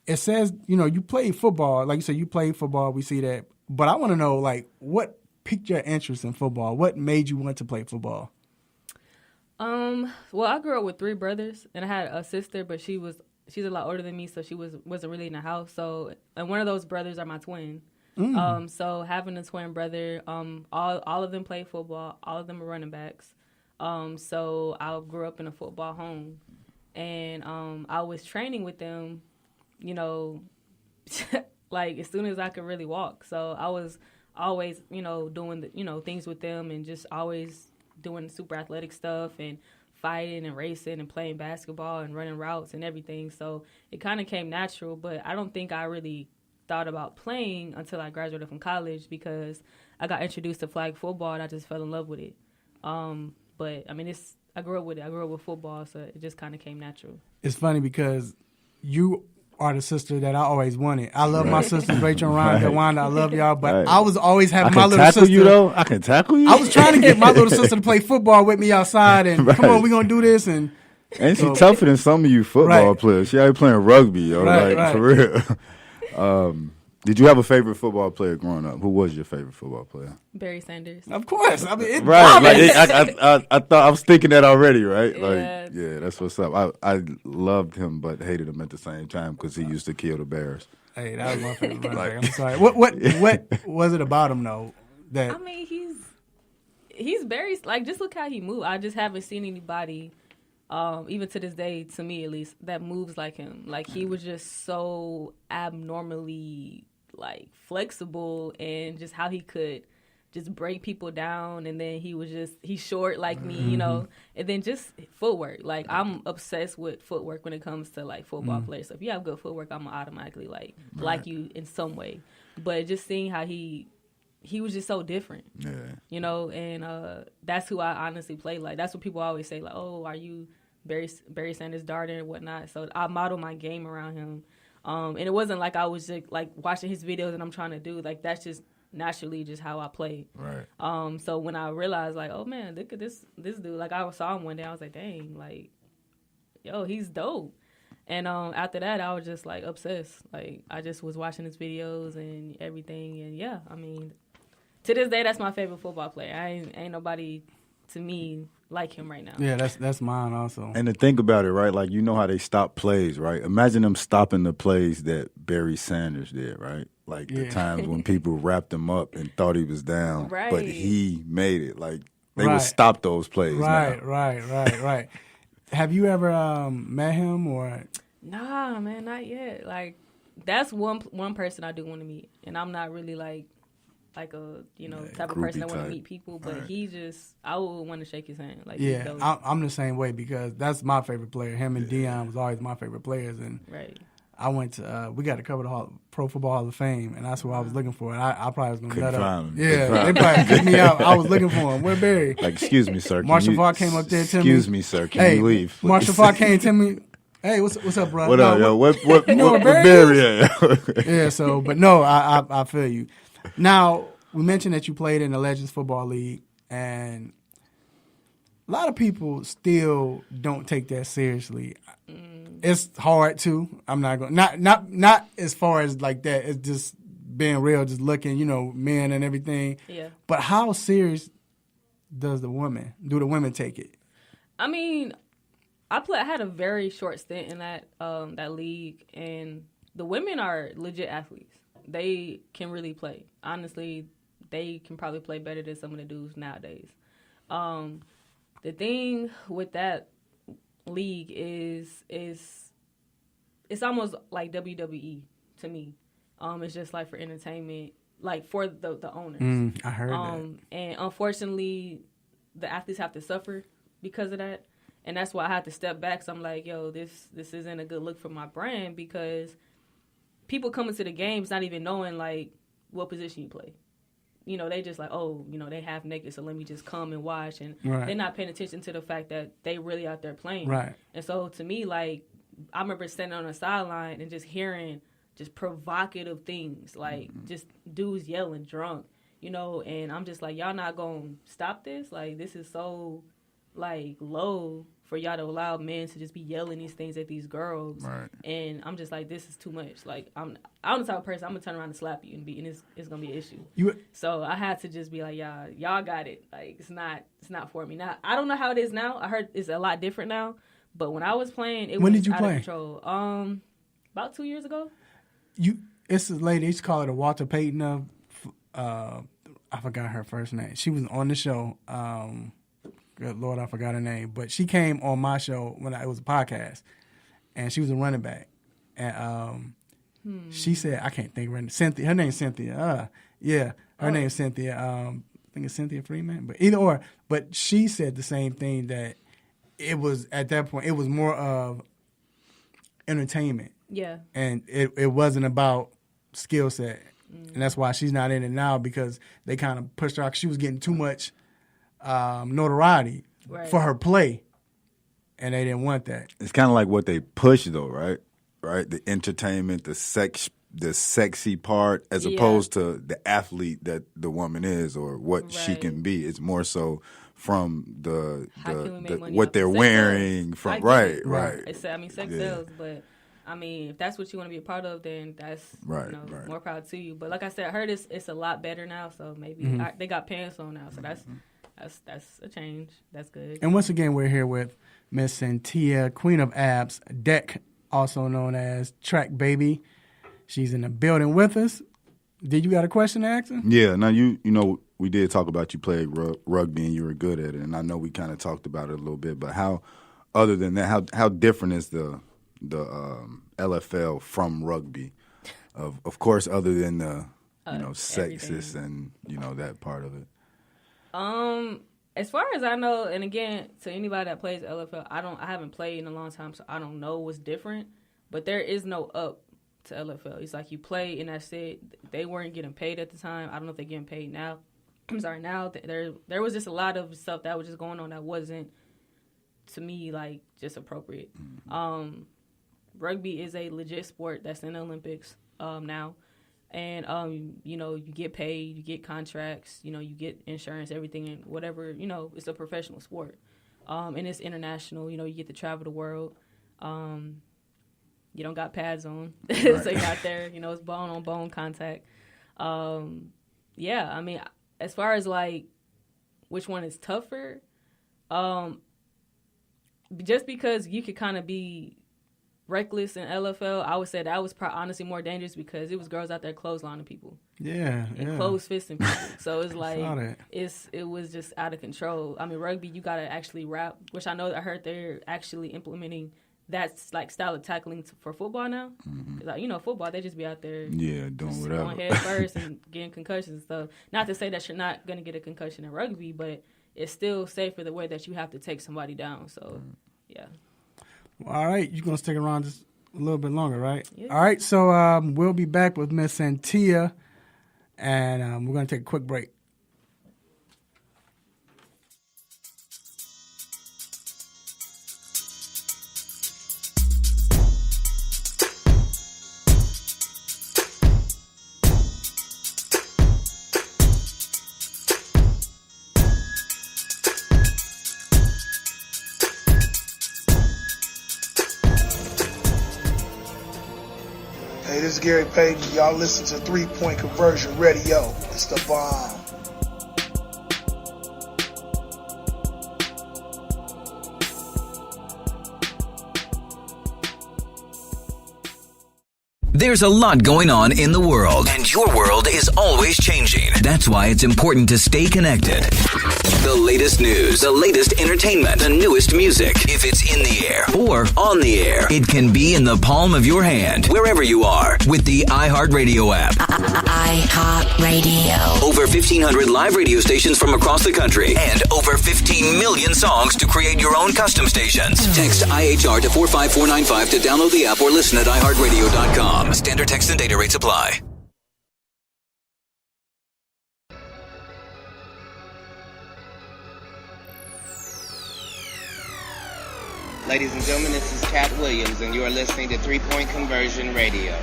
it says, you play football. Like you said, you play football. We see that. But I want to know, like, what piqued your interest in football? What made you want to play football? Well, I grew up with 3 brothers, and I had a sister, but she's a lot older than me, so she wasn't really in the house. So, and one of those brothers are my twin. So having a twin brother, all of them play football. All of them are running backs. So I grew up in a football home, and I was training with them, like as soon as I could really walk. So I was always, doing the, things with them, and just always doing super athletic stuff and fighting and racing and playing basketball and running routes and everything. So it kind of came natural, but I don't think I really thought about playing until I graduated from college, because I got introduced to flag football and I just fell in love with it. But I mean, I grew up with it. I grew up with football, so it just kind of came natural. It's funny because you are the sister that I always wanted. I love my sisters, Rachel and Rhonda, Wanda. I love y'all, but I was always having my little sister. I can tackle you. I was trying to get my little sister to play football with me outside, and come on, we're gonna do this. And she tougher than some of you football players. She ain't playing rugby, yo. For real. Did you have a favorite football player growing up? Who was your favorite football player? Barry Sanders. Of course. I mean, I thought I was thinking that already, right? Yeah. That's what's up. I loved him, but hated him at the same time because he used to kill the Bears. Hey, that was my favorite running back. I'm sorry. What was it about him though? That I mean, he's very just look how he moved. I just haven't seen anybody. Even to this day, to me at least, that moves like him. Like he was just so abnormally flexible, and just how he could just break people down. And then he's short like me, and then just footwork. Like I'm obsessed with footwork when it comes to football players. So if you have good footwork, I'm gonna automatically like you in some way. But just seeing how he was just so different, and that's who I honestly play like. That's what people always say, oh, are you Barry Sanders' daughter and whatnot? So I model my game around him, and it wasn't like I was just watching his videos and I'm trying to do that's just naturally just how I play. Right. So when I realized oh man, look at this dude. I saw him one day, I was like, dang, yo, he's dope. And after that, I was just obsessed. I just was watching his videos and everything, and yeah, I mean, to this day, that's my favorite football player. Ain't nobody to me like him right now. Yeah, that's mine also. And to think about it, right? How they stop plays, right? Imagine them stopping the plays that Barry Sanders did, right? The times when people wrapped him up and thought he was down, but he made it. They would stop those plays. Right. Have you ever met him or? Nah, man, not yet. That's one person I do want to meet, and I'm not really a type of person that want to meet people, but I would want to shake his hand. I'm the same way, because that's my favorite player. Him and Dion was always my favorite players, and I went to we got to cover the Pro Football Hall of Fame, and that's what I was looking for. And I probably was going to nut up. Yeah, they probably kicked me out. I was looking for him. Where Barry? Excuse me, sir. Marshall Falk came up there to me. Excuse me, sir. Can you leave? Marshall Falk came to me. Hey, what's up, bro? What up, yo? What Barry at? Yeah. So, but no, I feel you. Now, we mentioned that you played in the Legends Football League, and a lot of people still don't take that seriously. It's hard too. I'm not going not as far as that. It's just being real, just looking, men and everything. Yeah. But how serious do the women take it? I mean, I had a very short stint in that league, and the women are legit athletes. They can really play. Honestly, they can probably play better than some of the dudes nowadays. The thing with that league is it's almost like WWE to me. It's just for entertainment, for the owners. I heard that. And unfortunately, the athletes have to suffer because of that. And that's why I had to step back. So I'm like, yo, this isn't a good look for my brand, because people coming to the games not even knowing what position you play. They just they half naked, so let me just come and watch. And they're not paying attention to the fact that they really out there playing. Right. And so to me, I remember standing on the sideline and just hearing just provocative things, like just dudes yelling drunk, you know, and I'm just like, y'all not gonna stop this? Like, this is so, like, low for y'all to allow men to just be yelling these things at these girls. Right. And I'm just like, this is too much. Like, I'm the type of person, I'm gonna turn around and slap you, and it's gonna be an issue. So I had to just be like, y'all got it. Like, it's not for me. Now, I don't know how it is now. I heard it's a lot different now. But when I was playing, it was out of control. About 2 years ago. It's a lady, they used to call her the Walter Payton of, I forgot her first name. She was on the show. Good Lord, I forgot her name. But she came on my show when it was a podcast, and she was a running back. And she said, I can't think of her name. Cynthia. Her name's Cynthia. Her name's Cynthia. I think it's Cynthia Freeman. But either or. But she said the same thing, that it was, at that point, it was more of entertainment. Yeah. And it wasn't about skill set. And that's why she's not in it now, because they kind of pushed her out. She was getting too much notoriety for her play, and they didn't want that. It's kind of like what they push, though, right? Right, the entertainment, the sexy part, as opposed to the athlete that the woman is or what she can be. It's more so from the what they're wearing. From right. I mean, sex sells, but I mean, if that's what you want to be a part of, then that's more proud to you. But like I said, I heard it's a lot better now, so maybe they got pants on now, so that's a change. That's good. And once again, we're here with Miss Santia, Queen of Abs, Deck, also known as Track Baby. She's in the building with us. Did you got a question to ask her? Yeah. Now you know we did talk about you played rugby and you were good at it, and I know we kind of talked about it a little bit. But how, other than that, how different is the LFL from rugby? Of course, other than the sexist and that part of it. As far as I know, and again, to anybody that plays LFL, I haven't played in a long time, so I don't know what's different. But there is no up to LFL. It's like you play and that's it. They weren't getting paid at the time. I don't know if they're getting paid now. I'm sorry, now there was just a lot of stuff that was just going on that wasn't, to me, like, just appropriate. Rugby is a legit sport that's in the Olympics now. And, you get paid, you get contracts, you get insurance, everything, and whatever, it's a professional sport. And it's international, you get to travel the world. You don't got pads on, so you're out there, it's bone-on-bone contact. I mean, as far as, like, which one is tougher, just because you could kind of be reckless in LFL, I would say that was honestly more dangerous because it was girls out there clotheslining people. And close fisting people. So it's like it was just out of control. I mean, rugby, you gotta actually wrap, which I heard they're actually implementing that like style of tackling for football now. Like, football, they just be out there doing whatever, going head first and getting concussions and stuff. Not to say that you're not gonna get a concussion in rugby, but it's still safer the way that you have to take somebody down. So All right, you're going to stick around just a little bit longer, right? Yeah. All right, so we'll be back with Miss Santia, and we're going to take a quick break. Hey, this is Gary Payton. Y'all listen to 3 Point Conversion Radio. It's the bomb. There's a lot going on in the world, and your world is always changing. That's why it's important to stay connected. The latest news, the latest entertainment, the newest music. If it's in the air or on the air, it can be in the palm of your hand, wherever you are, with the iHeartRadio app. iHeartRadio. Over 1,500 live radio stations from across the country, and over 15 million songs to create your own custom stations. Text IHR to 45495 to download the app or listen at iHeartRadio.com. Standard text and data rates apply. Ladies and gentlemen, this is Cat Williams, and you are listening to 3 Point Conversion Radio.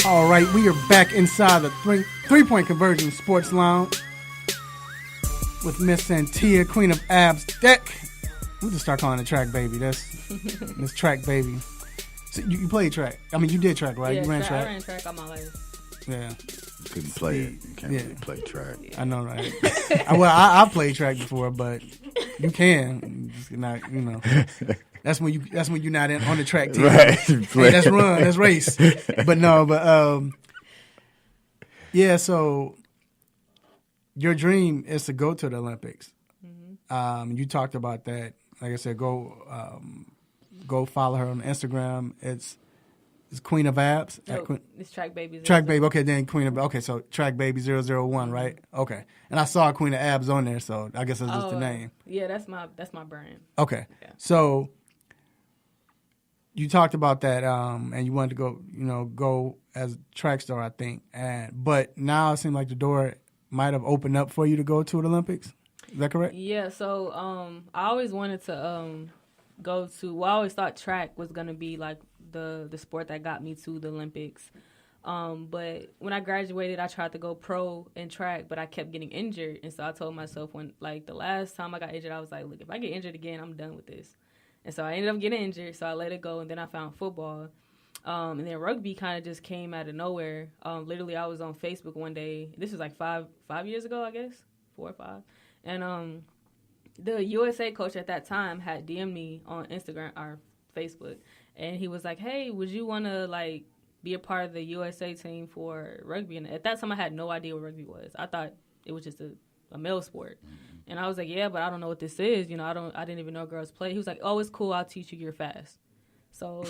All right, we are back inside the three-point conversion sports lounge with Miss Santia, Queen of Abs Deck. We'll just start calling it Track Baby. That's Miss Track Baby. So you played track. I mean, you did track, right? Yeah, you ran track. I ran track all my life. Yeah. You couldn't play it. You can't really play track. I know, right? I played track before, but you can. Just not, That's when you're not on the track team. Right. Hey, let's run, let's race. Yeah. So your dream is to go to the Olympics. Mm-hmm. You talked about that. Like I said, go follow her on Instagram. It's Queen of Abs. It's Track Baby. Track Baby. Okay, then Queen of. Okay, so Track Baby 001, right? Okay, and I saw Queen of Abs on there, so I guess that's just the name. Yeah, that's my brand. Okay, yeah. So you talked about that, and you wanted to go as a track star, I think, but now it seems like the door might have opened up for you to go to the Olympics. Is that correct? Yeah. So I always wanted to go to. Well, I always thought track was gonna be like the sport that got me to the Olympics. But when I graduated, I tried to go pro in track, but I kept getting injured. And so I told myself the last time I got injured, I was like, look, if I get injured again, I'm done with this. And so I ended up getting injured, so I let it go. And then I found football. And then rugby kind of just came out of nowhere. Literally, I was on Facebook one day. This was like five years ago, I guess, 4 or 5. And the USA coach at that time had DM'd me on Instagram or Facebook. And he was like, hey, would you want to, be a part of the USA team for rugby? And at that time, I had no idea what rugby was. I thought it was just a male sport. Mm-hmm. And I was like, yeah, but I don't know what this is. I didn't even know girls play. He was like, oh, it's cool. I'll teach you. You're fast. So,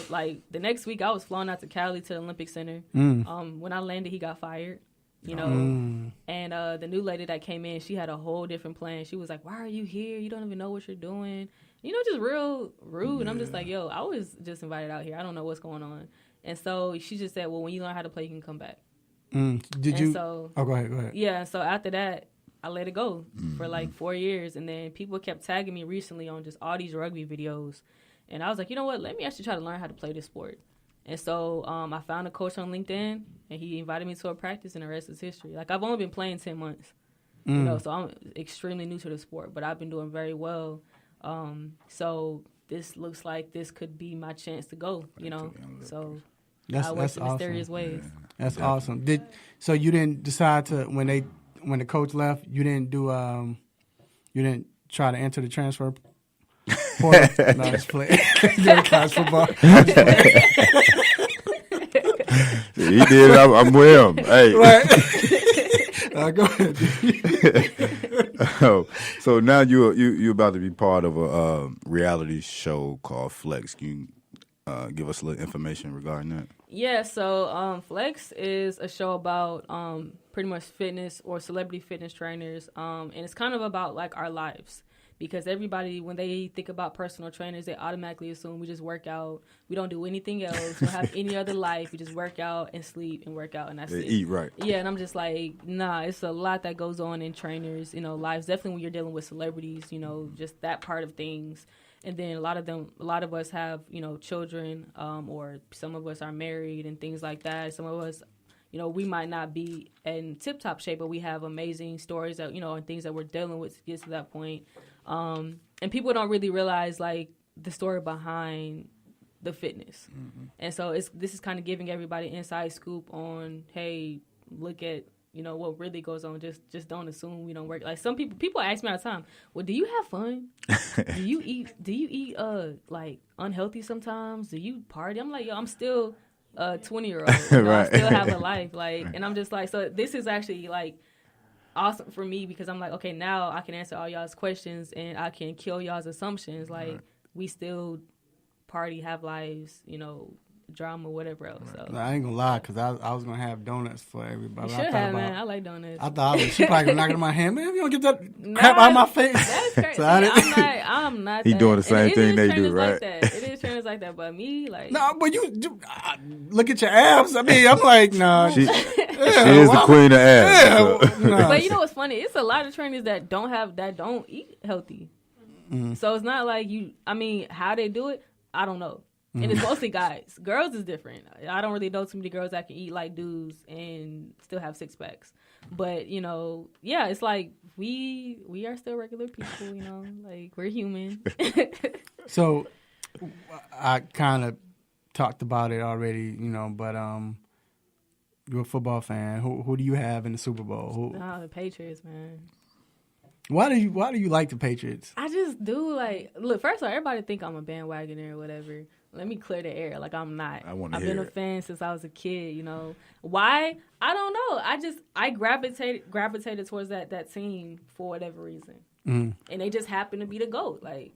the next week, I was flown out to Cali to the Olympic Center. When I landed, he got fired, And the new lady that came in, she had a whole different plan. She was like, why are you here? You don't even know what you're doing. Just real rude. Yeah. And I'm just like, yo, I was just invited out here. I don't know what's going on. And so she just said, well, when you learn how to play, you can come back. Go ahead. Yeah, and so after that, I let it go for 4 years. And then people kept tagging me recently on just all these rugby videos. And I was like, you know what? Let me actually try to learn how to play this sport. And so I found a coach on LinkedIn, and he invited me to a practice, and the rest is history. I've only been playing 10 months, so I'm extremely new to the sport, but I've been doing very well. So this looks like this could be my chance to go, So I went in mysterious ways. Yeah. That's awesome. So you didn't decide to when the coach left, you didn't do you didn't try to enter the transfer portal? No, just play. College football. He did it. I'm with him. Hey. Right. Go ahead. So now you're about to be part of a reality show called Flex. Can you give us a little information regarding that? Yeah, so Flex is a show about pretty much fitness or celebrity fitness trainers, and it's kind of about our lives. Because everybody, when they think about personal trainers, they automatically assume we just work out. We don't do anything else. We don't have any other life. We just work out and sleep and work out, and that's it. Eat right. Yeah, and I'm just like, nah, it's a lot that goes on in trainers, lives. Definitely when you're dealing with celebrities, just that part of things. And then a lot of us have, children, or some of us are married and things like that. Some of us, we might not be in tip-top shape, but we have amazing stories that, and things that we're dealing with to get to that point. And people don't really realize the story behind the fitness. Mm-hmm. And so this is kind of giving everybody inside scoop on, hey, look at, what really goes on. Just don't assume we don't work. Some people ask me all the time, well, do you have fun? do you eat unhealthy sometimes? Do you party? I'm like, yo, I'm still a 20-year-old. Right. I still have a life. And I'm just like, so this is actually awesome for me because I'm like, okay, now I can answer all y'all's questions and I can kill y'all's assumptions. We still party, have lives, drama, whatever else. So. I ain't gonna lie, because I was gonna have donuts for everybody. You should have, man. I like donuts. I thought she probably gonna knock it in my hand. Man, if you don't get that crap out of my face. That's crazy. So I'm not. He doing the same thing they do, right? It is trainers like that, but me, no, but you look at your abs. I mean, I'm like, no. She is the queen of abs. Yeah, so. But you know what's funny? It's a lot of trainers that don't eat healthy. Mm. So it's not like how they do it, I don't know. And it's mostly guys. Girls is different. I don't really know too many girls that can eat like dudes and still have six packs. But, you know, yeah, it's like we are still regular people, you know, like we're human. So I kind of talked about it already, you know, but you're a football fan. Who do you have in the Super Bowl? The Patriots, man. Why do you like the Patriots? I just do. Like, look, first of all, everybody think I'm a bandwagoner or whatever. Let me clear the air. Like, I'm not. I've been a fan since I was a kid, you know. Why? I don't know. I gravitated towards that team for whatever reason. And they just happen to be the GOAT. Like,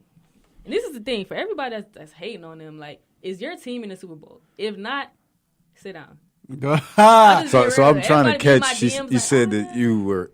and this is the thing. For everybody that's hating on them, like, is your team in the Super Bowl? If not, sit down. So I'm trying to catch. You said that you were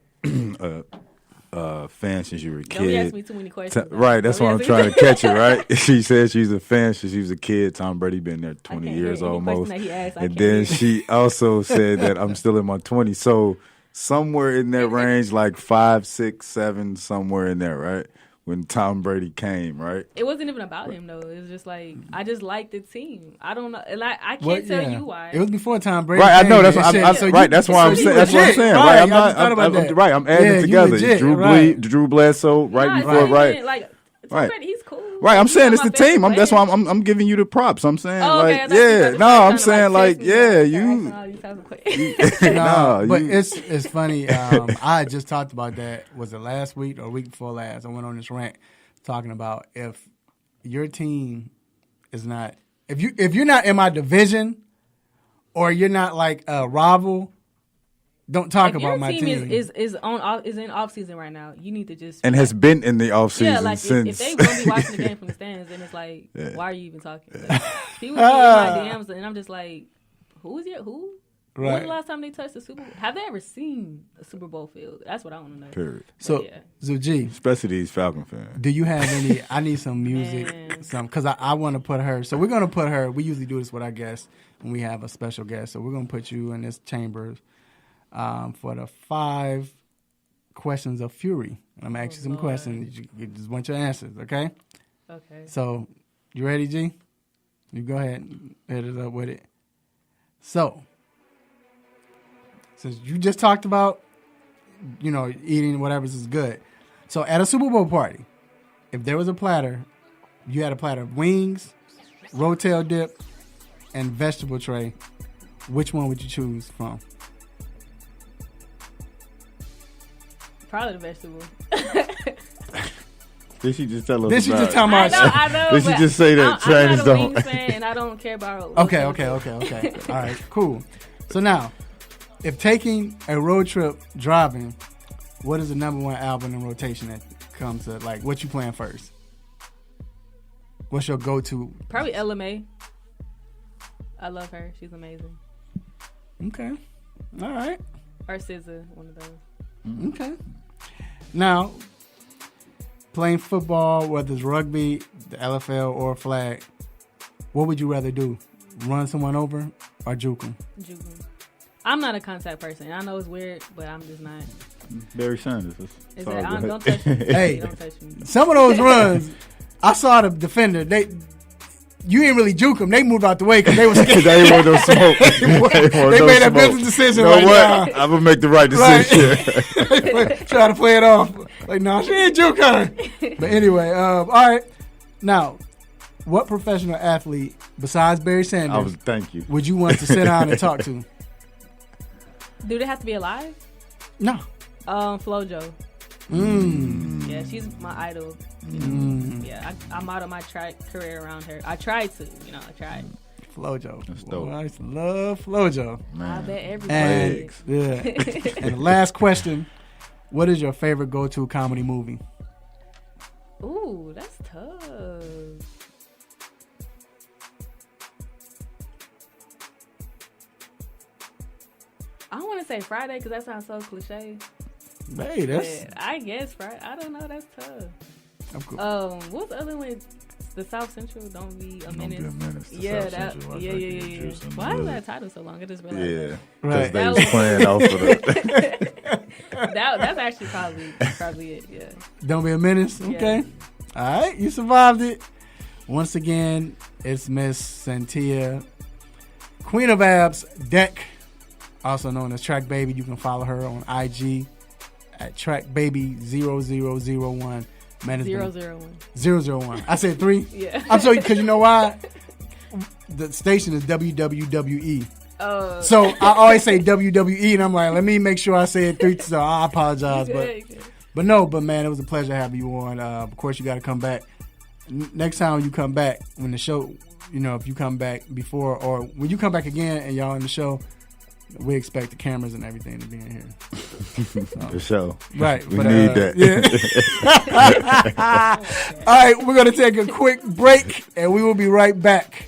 fan since you were a kid. Don't ask me too many questions. Right, that's why I'm trying to catch it, right? She said she's a fan since she was a kid. Tom Brady been there 20 years almost. And then she also said that I'm still in my 20s. So somewhere in that range, like 5, 6, 7, somewhere in there, right? When Tom Brady came, right? It wasn't even about him, though. It was just like, I just liked the team. I don't know. And I can't tell you why. It was before Tom Brady. Right, I know. That's what That's what I'm saying. Right, I'm adding it together. Drew Bledsoe right before, right? Like, Tom Brady, he's cool. Right, I'm saying it's the team. That's why I'm giving you the props. I'm saying I'm saying like you. No, but it's funny. I just talked about that. Was it last week or week before last? I went on this rant talking about if your team is not if you're not in my division or you're not like a rival. Don't talk about my team. Is in off season right now. You need to just has been in the off season since. If they gonna be watching the game from the stands, then it's like, why are you even talking? Like, people be in my DMs, and I'm just like, who? Right. When was the last time they touched the Super Bowl? Have they ever seen a Super Bowl field? That's what I want to know. Period. So, G, especially these Falcon fans. Do you have any? I need some music, because I want to put her. So we're gonna put her. We usually do this with our guests when we have a special guest. So we're gonna put you in this chamber. For the 5 questions of fury. I'm going to ask you some questions. You just want your answers, okay? Okay. So, you ready, G? You go ahead and hit it up with it. So, since you just talked about, you know, eating whatever is good. So, at a Super Bowl party, if there was a platter, you had a platter of wings, rotel dip, and vegetable tray, which one would you choose from? Probably the vegetable. Did she just tell us? Did she just tell us? I know. Did she just say that trainers don't? I'm not a wings fan, and I don't care about. Okay. All right, cool. So now, if taking a road trip driving, what is the number 1 album in rotation that comes to like what you playing first? What's your go-to? Probably LMA. I love her. She's amazing. Okay. All right. Or SZA, one of those. Okay. Now, playing football, whether it's rugby, the LFL, or flag, what would you rather do? Run someone over or juke them? Juke them. I'm not a contact person. I know it's weird, but I'm just not. Barry Sanders. Don't touch me. Hey, don't touch me. Some of those runs, I saw the defender. You didn't really juke them. They moved out the way because they were scared. They want no smoke. They made a business decision right now. I'm going to make the right decision. Right. Try to play it off. Like, no, she ain't juke her. But anyway, all right. Now, what professional athlete, besides Barry Sanders, thank you, would you want to sit down and talk to? Do they have to be alive? No. FloJo. Yeah, she's my idol. You know? Yeah, I modeled my track career around her. I tried to, I tried. FloJo. That's dope. Well, I used to love FloJo. I bet everybody. And the last question, what is your favorite go-to comedy movie? Ooh, that's tough. I don't want to say Friday because that sounds so cliche. Hey, that's... I guess Friday. I don't know. That's tough. Of course. What's the other one? The South Central. Don't be a menace. Don't be a menace. Yeah, yeah. Why is that title so long? I just realized. Yeah, right. They was playing off of it. That's actually probably it. Yeah. Don't be a menace. Okay. Yeah. All right, you survived it. Once again, it's Miss Santia, Queen of Abs Deck, also known as Track Baby. You can follow her on IG at TrackBaby0001. Man, 001. I said 3? Yeah. I'm sorry, because you know why? The station is WWWE. So I always say WWE, and I'm like, let me make sure I say it 3, so I apologize. But man, it was a pleasure having you on. Of course, you got to come back. Next time you come back, when the show, if you come back before, or when you come back again and y'all in the show, we expect the cameras and everything to be in here. The show. Right. We need that. Yeah. All right, we're going to take a quick break, and we will be right back.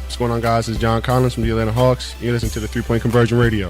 What's going on, guys? It's John Collins from the Atlanta Hawks. You're listening to the 3-Point Conversion Radio.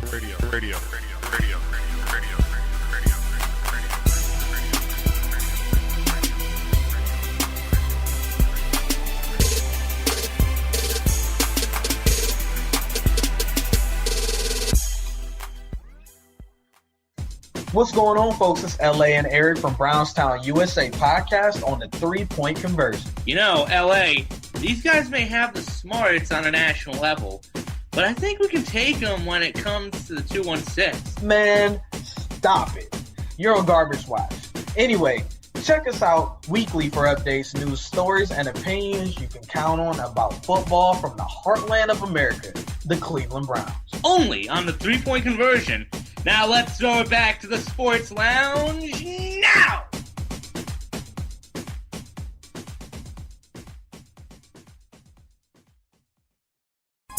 What's going on, folks? It's LA and Eric from Brownstown, USA podcast on the 3-Point Conversion. You know, LA, these guys may have the smarts on a national level, but I think we can take them when it comes to the 216. Man, stop it. You're on garbage watch. Anyway, check us out weekly for updates, news, stories, and opinions you can count on about football from the heartland of America, the Cleveland Browns. Only on the 3-Point Conversion. Now let's throw it back to the Sports Lounge now!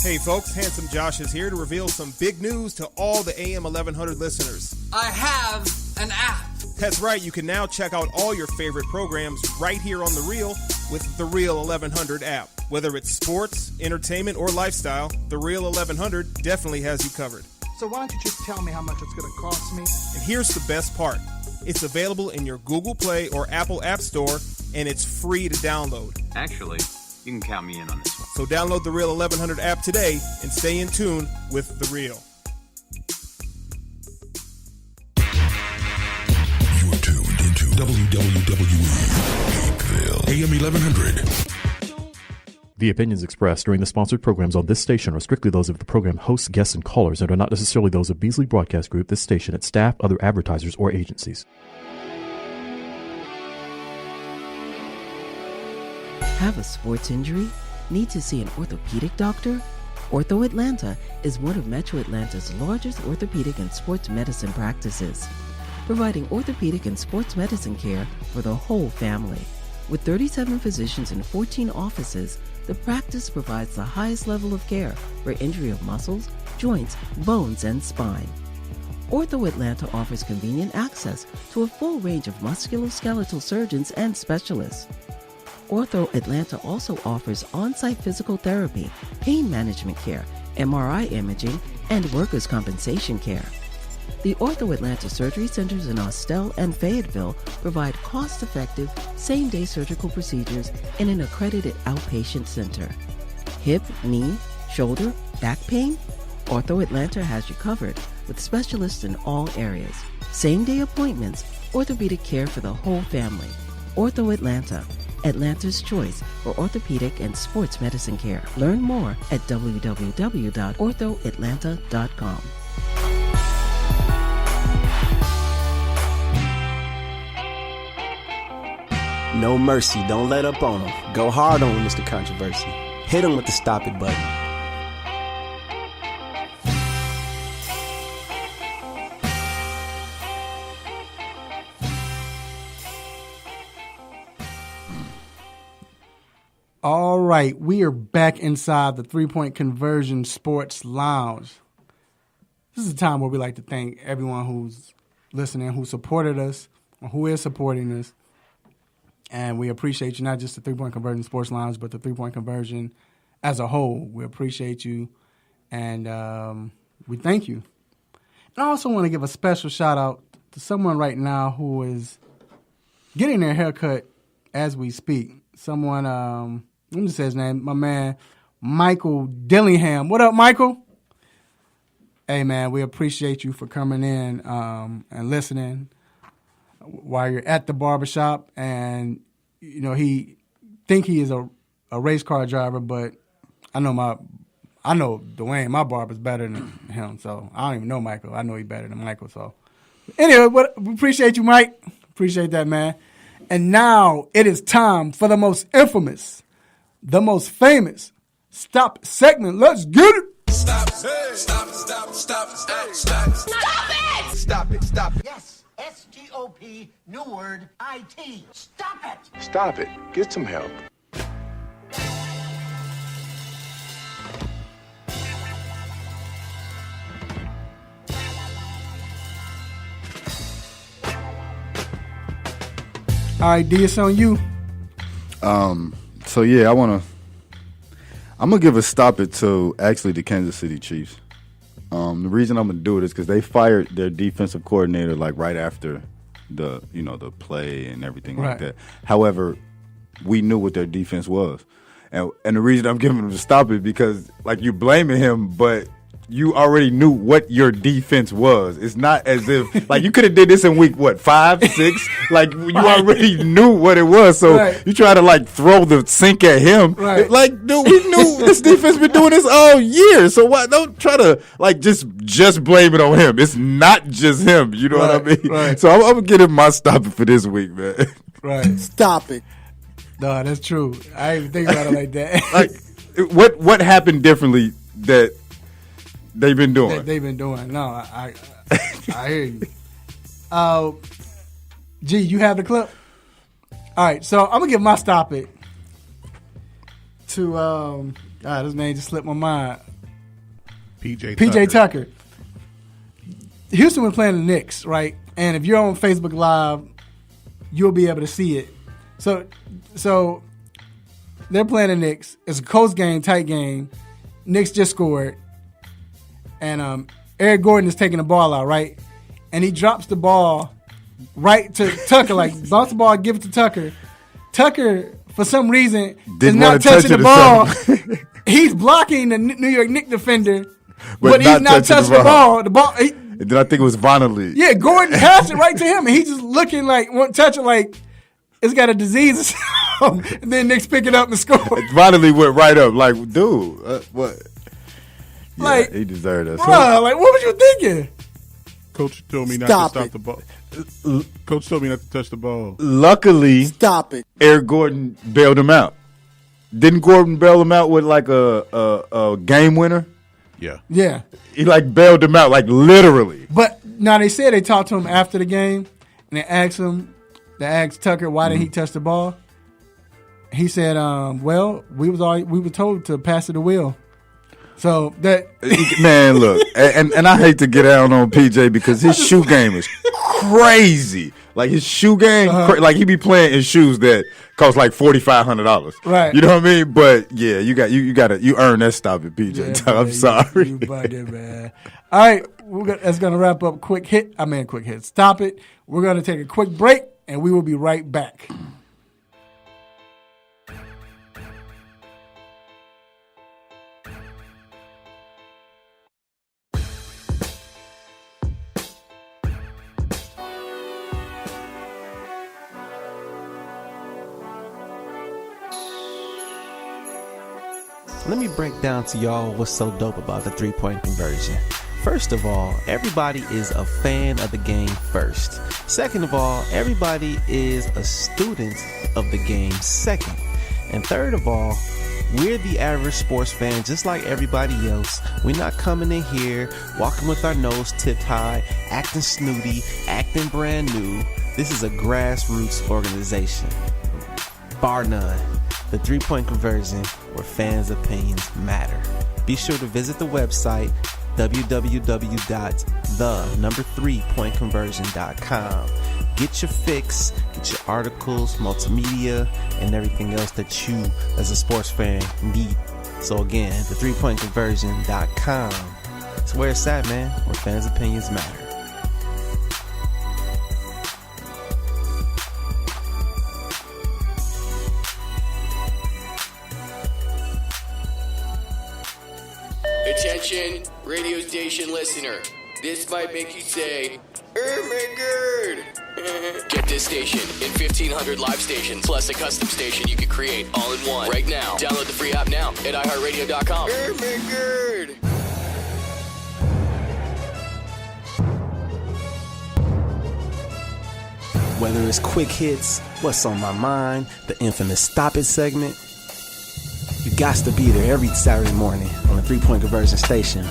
Hey folks, Handsome Josh is here to reveal some big news to all the AM 1100 listeners. I have an app. That's right, you can now check out all your favorite programs right here on The Real with the Real 1100 app. Whether it's sports, entertainment, or lifestyle, the Real 1100 definitely has you covered. So why don't you just tell me how much it's going to cost me? And here's the best part. It's available in your Google Play or Apple App Store, and it's free to download. Actually, you can count me in on this one. So download the Real 1100 app today and stay in tune with The Real. You're tuned into WWE Hakeville, AM 1100. The opinions expressed during the sponsored programs on this station are strictly those of the program hosts, guests, and callers, and are not necessarily those of Beasley Broadcast Group, this station, its staff, other advertisers, or agencies. Have a sports injury? Need to see an orthopedic doctor? Ortho Atlanta is one of Metro Atlanta's largest orthopedic and sports medicine practices, providing orthopedic and sports medicine care for the whole family. With 37 physicians and 14 offices, the practice provides the highest level of care for injury of muscles, joints, bones, and spine. Ortho Atlanta offers convenient access to a full range of musculoskeletal surgeons and specialists. Ortho Atlanta also offers on-site physical therapy, pain management care, MRI imaging, and workers' compensation care. The Ortho Atlanta Surgery Centers in Austell and Fayetteville provide cost-effective, same-day surgical procedures in an accredited outpatient center. Hip, knee, shoulder, back pain? Ortho Atlanta has you covered with specialists in all areas. Same-day appointments, orthopedic care for the whole family. Ortho Atlanta, Atlanta's choice for orthopedic and sports medicine care. Learn more at www.orthoatlanta.com. No mercy. Don't let up on him. Go hard on him, Mr. Controversy. Hit him with the stop it button. All right, we are back inside the 3-Point Conversion Sports Lounge. This is a time where we like to thank everyone who's listening, who supported us, or who is supporting us. And we appreciate you, not just the 3-Point Conversion Sports Lounge, but the 3-Point Conversion as a whole. We appreciate you, and we thank you. And I also want to give a special shout-out to someone right now who is getting their haircut as we speak. someone, let me just say his name, my man, Michael Dillingham. What up, Michael? Hey, man, we appreciate you for coming in and listening while you're at the barbershop. And, you know, he is a race car driver, but I know Dwayne, my barber's better than him. So I don't even know Michael. I know he's better than Michael. So anyway, we appreciate you, Mike. Appreciate that, man. And now it is time for the most infamous, the most famous Stop segment. Let's get it. Stop. Hey. Stop. It. Stop it. Yes. STOP. New word. IT. Stop it. Stop it. Get some help. All right, D, it's on you. So yeah, I'm gonna give a stop it to actually the Kansas City Chiefs. The reason I'm gonna do it is because they fired their defensive coordinator like right after the play and everything like that. However, we knew what their defense was, and the reason I'm giving them to stop it because like you're blaming him, but you already knew what your defense was. It's not as if like you could have did this in week 5, 6. Like you already knew what it was. So you try to like throw the sink at him. Right. Like, dude, we knew this defense been doing this all year. So why don't try to like just blame it on him? It's not just him. You know what I mean? Right. So I'm gonna get him my stop it for this week, man. Right. Stop it. No, that's true. I didn't think about it like that. Like what happened differently that they've been doing? They've been doing. No, I hear you. G, you have the clip? All right, so I'm going to give my stop it to, this name just slipped my mind. PJ Tucker. Houston was playing the Knicks, right? And if you're on Facebook Live, you'll be able to see it. So they're playing the Knicks. It's a close game, tight game. Knicks just scored. And Eric Gordon is taking the ball out, right? And he drops the ball right to Tucker, like bounce the ball, give it to Tucker. Tucker, for some reason, is not touching the ball. He's blocking the New York Knicks defender, but he's not touching the ball. And then I think it was Vonleh. Yeah, Gordon passed it right to him, and he's just looking like, won't touch it like it's got a disease or something. And then Knicks pick it up and score. Vonleh went right up, like, dude, what? Yeah, like he deserved that. Bruh, like what was you thinking? Coach told me not to stop the ball. Coach told me not to touch the ball. Luckily, stop it. Eric Gordon bailed him out. Didn't Gordon bail him out with like a game winner? Yeah. He like bailed him out, like literally. But now they said they talked to him after the game and they asked Tucker why did he touch the ball? He said, well, we were told to pass it to Will. So that man, look, and I hate to get out on PJ because his shoe game is crazy. Like his shoe game, like he be playing in shoes that cost like $4,500. Right. You know what I mean? But yeah, you earn that stop at PJ. Yeah, I'm sorry. You bugging, man. All right, that's gonna wrap up quick hit. Stop it. We're gonna take a quick break, and we will be right back. Let me break down to y'all what's so dope about the three-point conversion. First of all, everybody is a fan of the game first. Second of all, everybody is a student of the game second. And third of all, we're the average sports fan just like everybody else. We're not coming in here, walking with our nose tipped high, acting snooty, acting brand new. This is a grassroots organization. Bar none. The three-point conversion, where fans' opinions matter. Be sure to visit the website www.the3pointconversion.com. Get your fix, get your articles, multimedia, and everything else that you, as a sports fan, need. So again, the3pointconversion.com. It's where it's at, man, where fans' opinions matter. radio station listener, this might make you say, oh my god. Get this station in 1,500 live stations, plus a custom station you can create all in one. Right now. Download the free app now at iHeartRadio.com. Oh my god. Whether it's quick hits, what's on my mind, the infamous Stop It segment, you got to be there every Saturday morning on the 3-Point Conversion station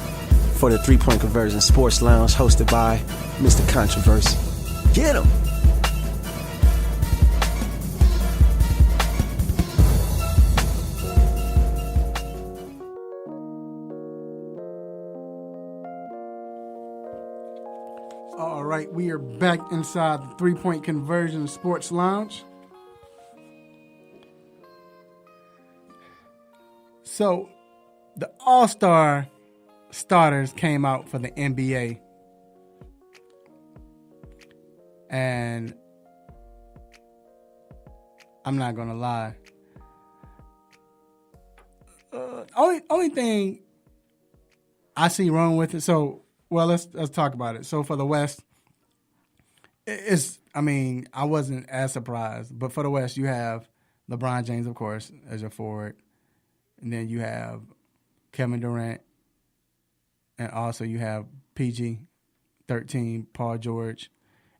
for the 3-Point Conversion Sports Lounge hosted by Mr. Controversy. Get him! All right, we are back inside the 3-Point Conversion Sports Lounge. So, the All-Star starters came out for the NBA. And I'm not going to lie. Only thing I see wrong with it, so, well, let's talk about it. So, for the West, I wasn't as surprised. But for the West, you have LeBron James, of course, as your forward. And then you have Kevin Durant. And also you have PG, 13, Paul George.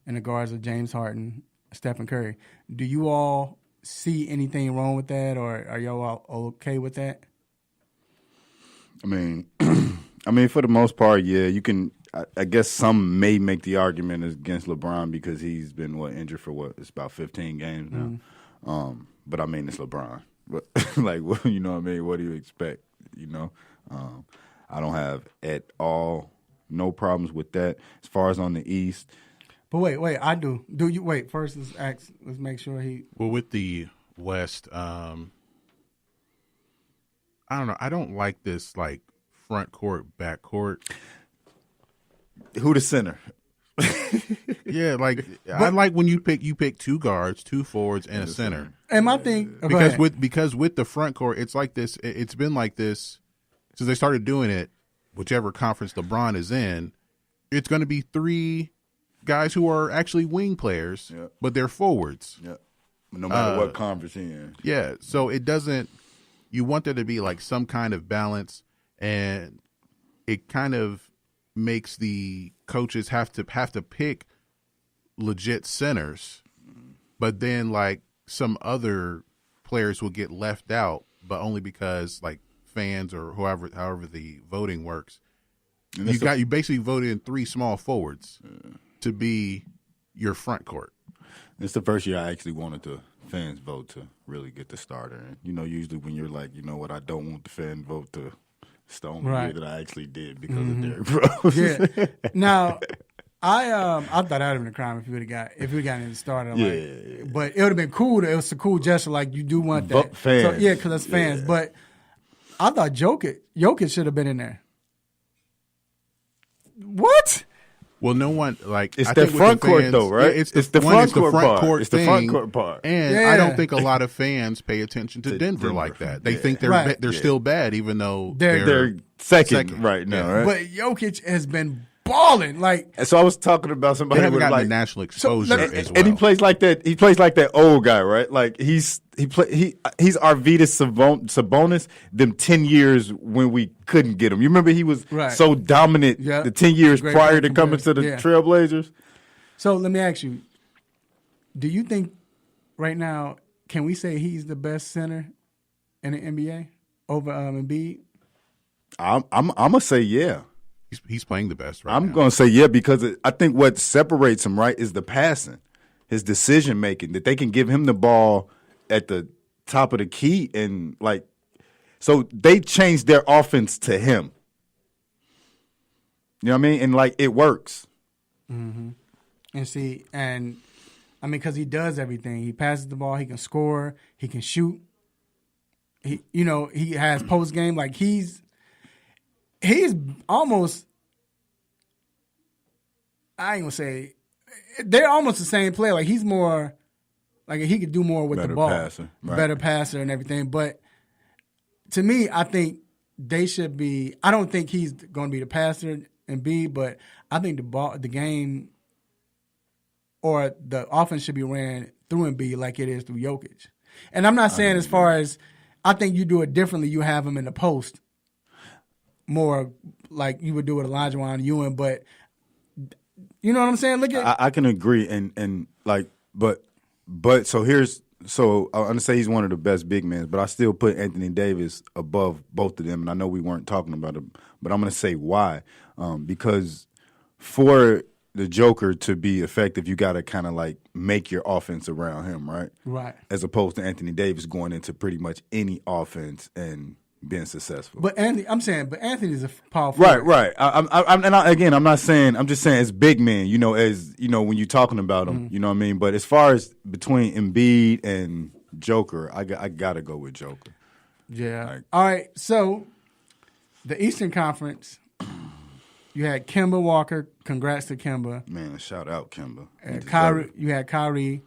And the guards are James Harden, Stephen Curry. Do you all see anything wrong with that, or are y'all all okay with that? I mean, for the most part, yeah, you can. I guess some may make the argument against LeBron because he's been injured for it's about 15 games now. Mm-hmm. But I mean, it's LeBron. But like, you know what I mean? What do you expect? You know, I don't have at all no problems with that. As far as on the East. But wait, I do. Do you wait? First, let's make sure he. Well, with the West, I don't know. I don't like this like front court, back court. Who the center? Yeah, like I like when you pick two guards, two forwards, and a center. And my thing because with the front court, it's like this. It's been like this since they started doing it. Whichever conference LeBron is in, it's going to be three guys who are actually wing players, but they're forwards. Yeah, no matter what conference you're in. Yeah, so it doesn't. You want there to be like some kind of balance, and it kind of makes the coaches have to pick legit centers, but then like some other players will get left out, but only because like fans or however the voting works. You basically voted in three small forwards to be your front court. It's the first year I actually wanted the fans vote to really get the starter. And usually when you're like, you know what, I don't want the fan vote to. It's the only year that I actually did because of Derrick Rose. Yeah. Now, I thought that would have been a crime if we would have gotten it started. Yeah. But it would have been cool. It was a cool gesture. Like you do want that. Fans. So, yeah, because that's fans. Yeah. But I thought Jokic should have been in there. What? Well, no one like it's the front court though, right? Yeah, it's the front court part. It's the front court part, and I don't think a lot of fans pay attention to Denver like that. They think they're still bad, even though they're second right now. Right? But Jokic has been balling. And so I was talking about somebody they haven't with gotten the national exposure as well. And he plays like that. He plays like that old guy, right? Like he's Arvydas Sabonis them 10 years when we couldn't get him. You remember he was so dominant the 10 years prior to coming to the Trailblazers? So let me ask you, do you think right now, can we say he's the best center in the NBA over Embiid? I'm gonna say yeah. He's playing the best right now. I'm going to say yeah because I think what separates him, right, is the passing, his decision making, that they can give him the ball at the top of the key and so they changed their offense to him. You know what I mean? And it works. Mm-hmm. And because he does everything. He passes the ball, he can score, he can shoot. He has post game he's almost, I ain't gonna say, they're almost the same player. He's more, he could do more with the ball. Passer, right. Better passer and everything. But to me, I think they should be. I don't think he's going to be the passer and B, but I think the game or the offense should be ran through Embiid like it is through Jokic. And I'm not saying as far as I think you do it differently. You have him in the post more like you would do with Elijah Wan Ewing, but you know what I'm saying? Look at I can agree and like but so I'm gonna say he's one of the best big men, but I still put Anthony Davis above both of them, and I know we weren't talking about him, but I'm gonna say why. Because for the Joker to be effective, you gotta kinda like make your offense around him, right? Right. As opposed to Anthony Davis going into pretty much any offense and being successful. But Anthony's a power forward. Right. I'm not saying. I'm just saying as big men. As when you're talking about them, you know what I mean. But as far as between Embiid and Joker, I gotta go with Joker. Yeah. All right. So the Eastern Conference, you had Kemba Walker. Congrats to Kemba. Man, shout out Kemba. Kyrie. You had Kyrie.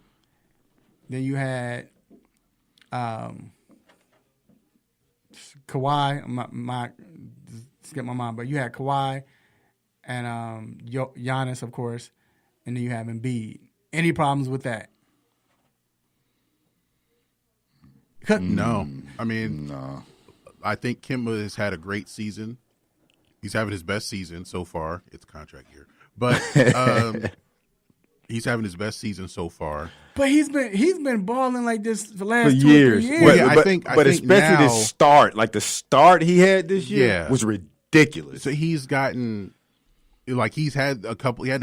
Then you had Kawhi, skip my mind, but you had Kawhi and Giannis, of course, and then you have Embiid. Any problems with that? No. I mean, no. I think Kemba has had a great season. He's having his best season so far. It's contract year. But he's having his best season so far. But he's been balling like this for the last 2 years. or 3 years. I think especially now, this start, like the start he had this year was ridiculous. So he's gotten like he had to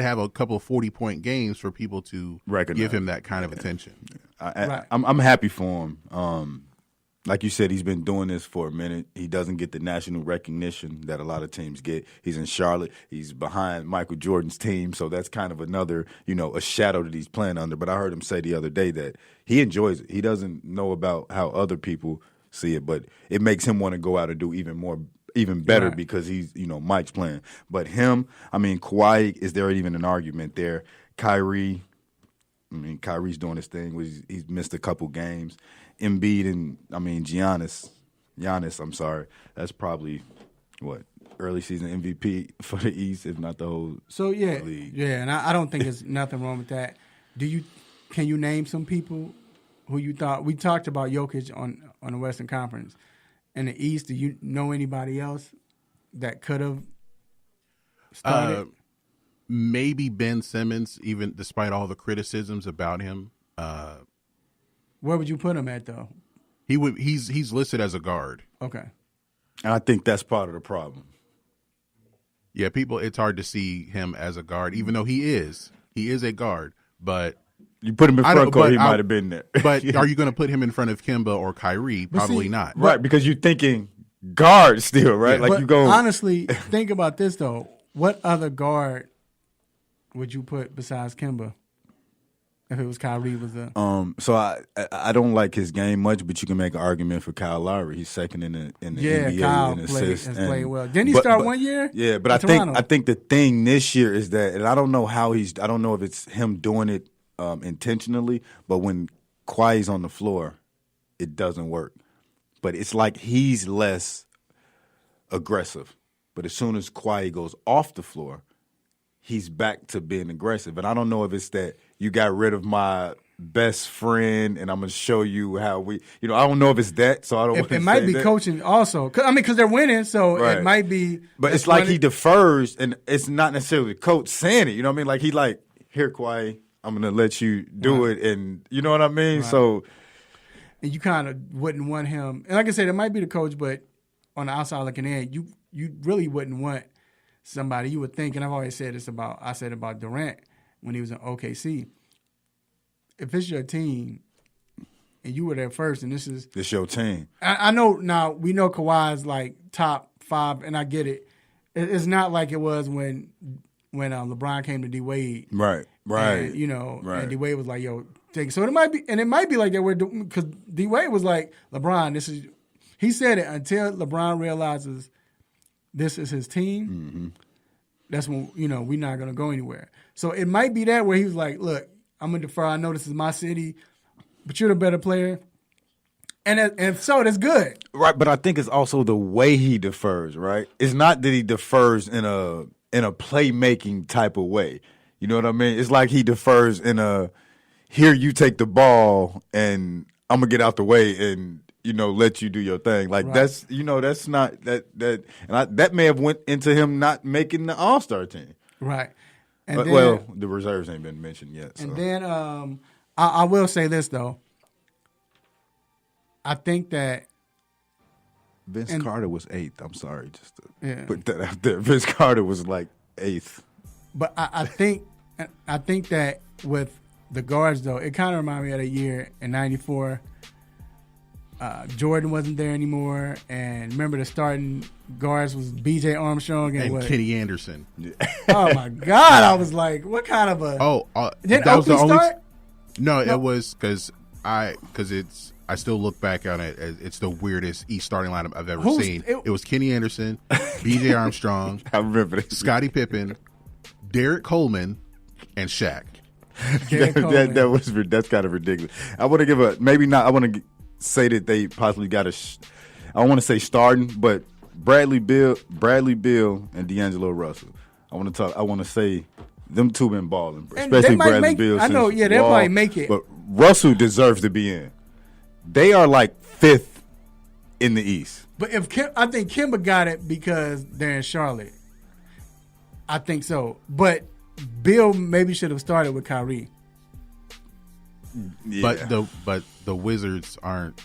have a couple of 40-point games for people to give him that kind of attention. I'm happy for him. Like you said, he's been doing this for a minute. He doesn't get the national recognition that a lot of teams get. He's in Charlotte. He's behind Michael Jordan's team, so that's kind of another, a shadow that he's playing under. But I heard him say the other day that he enjoys it. He doesn't know about how other people see it, but it makes him want to go out and do even better because he's, Mike's playing. But him, Kawhi, is there even an argument there? Kyrie's doing his thing. He's missed a couple games. Embiid and Giannis, I'm sorry, that's probably early season MVP for the East, if not the whole. So league. And I don't think there's nothing wrong with that. Can you name some people who you thought we talked about Jokic on the Western Conference? In the East, do you know anybody else that could have started? Maybe Ben Simmons, even despite all the criticisms about him. Where would you put him at, though? He's listed as a guard. Okay. And I think that's part of the problem. Yeah, it's hard to see him as a guard, even though he is a guard. But you put him in front court, he might have been there. But are you going to put him in front of Kemba or Kyrie? Probably not. Right, because you're thinking guard still, right? Yeah, you go. Honestly, think about this though. What other guard would you put besides Kemba? If it was Kyrie, So I don't like his game much, but you can make an argument for Kyle Lowry. He's second in the NBA Kyle in assists. Has played well. Didn't he start 1 year? Yeah, but I think the thing this year is that, and I don't know if it's him doing it intentionally, but when Kawhi's on the floor, it doesn't work. But it's like he's less aggressive. But as soon as Kawhi goes off the floor, he's back to being aggressive. And I don't know if it's that you got rid of my best friend and I'm going to show you how we, I don't know if it's that. So I don't. It might be that. Coaching also. Because they're winning, so it might be. But it's like he defers, and it's not necessarily the coach saying it. You know what I mean? Like here, Kawhi, I'm going to let you do it, and you know what I mean. Right. So, and you kind of wouldn't want him. And like I said, it might be the coach, but on the outside looking in, you really wouldn't want somebody. You would think, and I've always said this about Durant when he was in OKC. If it's your team and you were there first, and this your team. I know now. We know Kawhi's like top 5, and I get it. It's not like it was when LeBron came to D Wade. Right. And, and D Wade was like, "Yo, take it." So it might be like that because D Wade was like, "LeBron, he said it until LeBron realizes this is his team. Mm-hmm. That's when we're not gonna go anywhere." So it might be that where he was like, "Look, I'm gonna defer. I know this is my city, but you're the better player. And so that's good. Right, but I think it's also the way he defers, right? It's not that he defers in a playmaking type of way. You know what I mean? It's like he defers in a, here you take the ball and I'm going to get out the way and, let you do your thing. Like that's, that's not that may have went into him not making the All-Star team. Right. And the reserves ain't been mentioned yet. So. And then I will say this, though. I think that Vince Carter was 8th. I'm sorry, just to put that out there. Vince Carter was like 8th. But I think that with the guards, though, it kind of reminded me of a year in '94. Jordan wasn't there anymore, and remember the starting guards was B.J. Armstrong and Kenny Anderson. Oh my God! I was like, what kind of a? Did that was the only start? No, it was because it's. I still look back on it as it's the weirdest East starting lineup I've ever seen. It was Kenny Anderson, B.J. Armstrong, I remember this. Scottie Pippen, Derek Coleman, and Shaq. That's kind of ridiculous. I want to give a maybe not. I want to say that they possibly got I don't want to say starting, but Bradley Beal, and D'Angelo Russell. I want to say them two been balling, especially Bradley Beal. I know, they might make it, but Russell deserves to be in. They are like 5th in the East. But I think Kemba got it because they're in Charlotte. I think so. But Bill maybe should have started with Kyrie. Yeah. But the Wizards aren't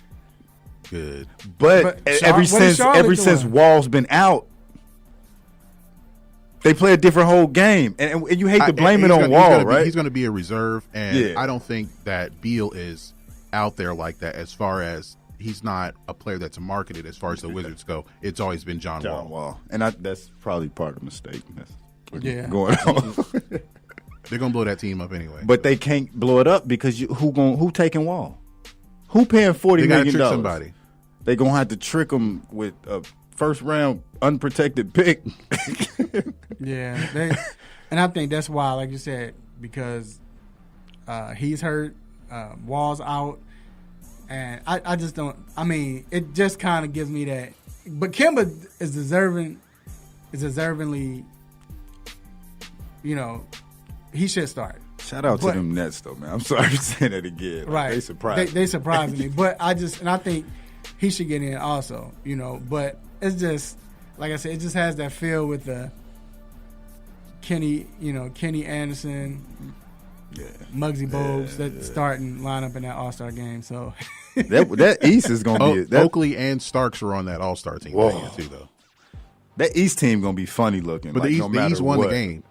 good. But ever since Wall's been out, they play a different whole game, and you hate to blame it on Wall, right? He's going to be a reserve, and I don't think that Beal is out there like that. As far as he's not a player that's marketed, as far as the Wizards go, it's always been John Wall, and that's probably part of the mistake. Going on. They're gonna blow that team up anyway, but they can't blow it up because who taking Wall? Who paying $40 million? Somebody. They gonna have to trick them with a first round unprotected pick. Yeah, and I think that's why, like you said, because he's hurt, Wall's out, and I just don't. I mean, it just kind of gives me that. But Kemba is deservingly, he should start. Shout out to them Nets, though, man. I'm sorry to say that again. Right, they surprised. They surprised me, but I think he should get in also. But it's just like I said, it just has that feel with the Kenny Anderson, Muggsy Bogues, that starting lineup in that All-Star game. So that East is going to be Oakley and Starks are on that All-Star team too, though. That East team going to be funny looking. But the East won the game.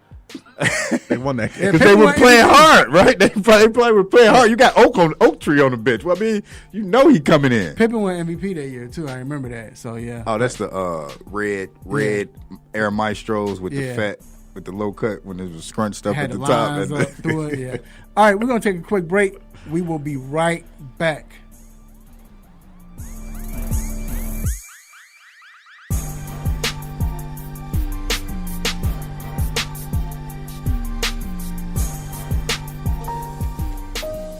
They won that game because they were playing hard, right? They probably were playing hard. You got Oak Tree on the bench. Well, I mean, he coming in. Pippen won MVP that year too. I remember that. So yeah. Oh, that's the red Air Maestros with the low cut when it was scrunched up at the top. Up through it, yeah. All right, we're gonna take a quick break. We will be right back.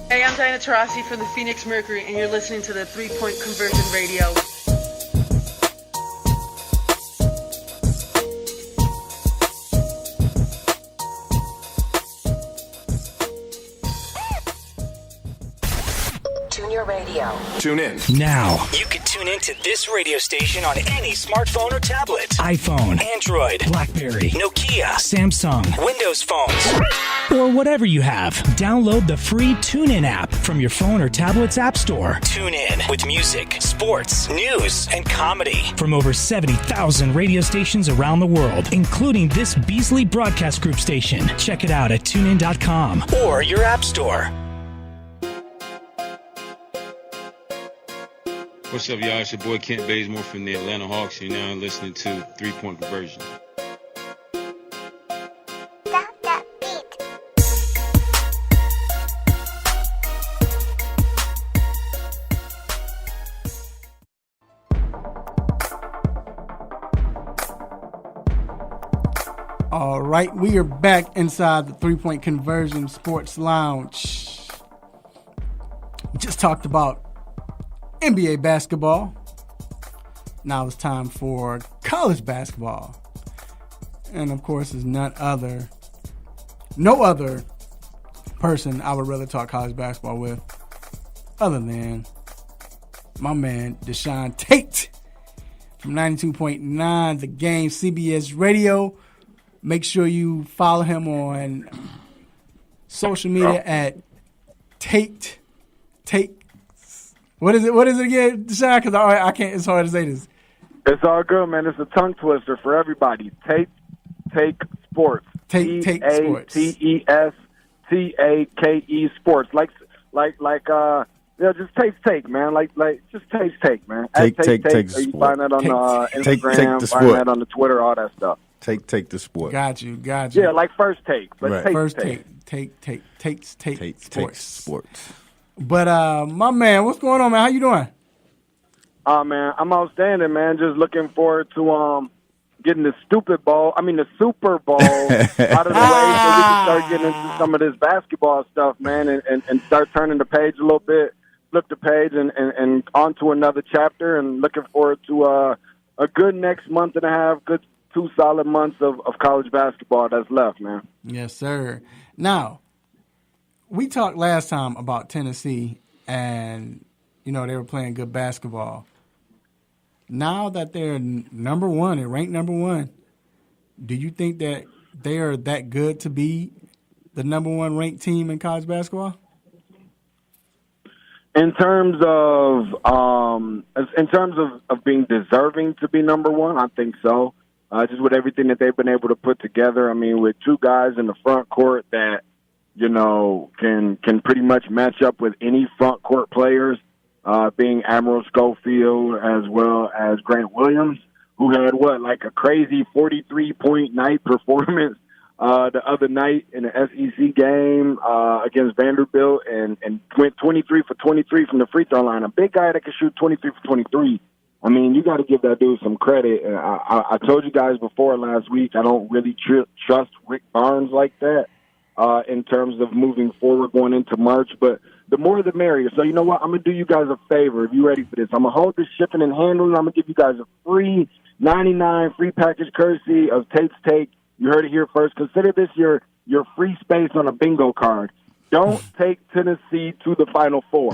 Hey, I'm Diana Taurasi from the Phoenix Mercury, and you're listening to the 3-Point Conversion Radio. Tune your radio. Tune in. Now. You can tune into this radio station on any smartphone or tablet. iPhone, Android, BlackBerry, Nokia, Samsung, Windows phones, or whatever you have. Download the free TuneIn app from your phone or tablet's app store. Tune in with music, sports, news, and comedy from over 70,000 radio stations around the world, including this Beasley Broadcast Group station. Check it out at tunein.com or your app store. What's up, y'all? It's your boy Kent Bazemore from the Atlanta Hawks. You're now listening to 3-Point Conversion. All right, we are back inside the 3-Point Conversion Sports Lounge. We just talked about NBA basketball. Now it's time for college basketball. And of course, there's no other person I would rather talk college basketball with other than my man Deshaun Tate from 92.9 The Game, CBS Radio. Make sure you follow him on social media at Tate. What is it again, Deshaun? Because I can't. It's hard to say this. It's all good, man. It's a tongue twister for everybody. Take Sports. Take Sports. TASTAKE Sports. Like just take, man. Like just take, man. Take You sport. find that on Instagram, take the find sport. that on the Twitter, all that stuff. Take the sport. Got you. Yeah, like First Take, but Right. Take Sports. But my man, what's going on, man? How you doing? Man, I'm outstanding, man. Just looking forward to getting the Super Bowl out of the way so we can start getting into some of this basketball stuff, man, and start turning the page a little bit, flip the page and on to another chapter, and looking forward to a good next month and a half, good 2 solid months of college basketball that's left, man. Yes, sir. Now, we talked last time about Tennessee and, they were playing good basketball. Now that they're number one and ranked number one, do you think that they are that good to be the number one ranked team in college basketball? In terms of being deserving to be number one, I think so. Just with everything that they've been able to put together. I mean, with two guys in the front court that can pretty much match up with any front court players. Being Admiral Schofield as well as Grant Williams, who had a crazy 43-point night performance the other night in the SEC game against Vanderbilt and went 23 for 23 from the free throw line. A big guy that can shoot 23 for 23. I mean, you got to give that dude some credit. I told you guys before last week, I don't really trust Rick Barnes like that in terms of moving forward going into March, but the more the merrier. So you know what? I'm going to do you guys a favor if you're ready for this. I'm going to hold this shipping and handling. I'm going to give you guys a free $99 free package courtesy of Tate's Take. You heard it here first. Consider this your free space on a bingo card. Don't take Tennessee to the Final Four.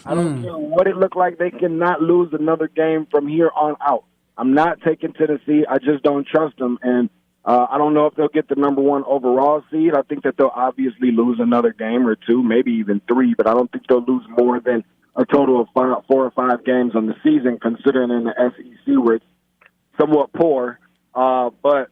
I don't care what it looked like. They cannot lose another game from here on out. I'm not taking Tennessee. I just don't trust them. And I don't know if they'll get the number one overall seed. I think that they'll obviously lose another game or two, maybe even 3, but I don't think they'll lose more than a total of 4 or 5 games on the season, considering in the SEC where it's somewhat poor. But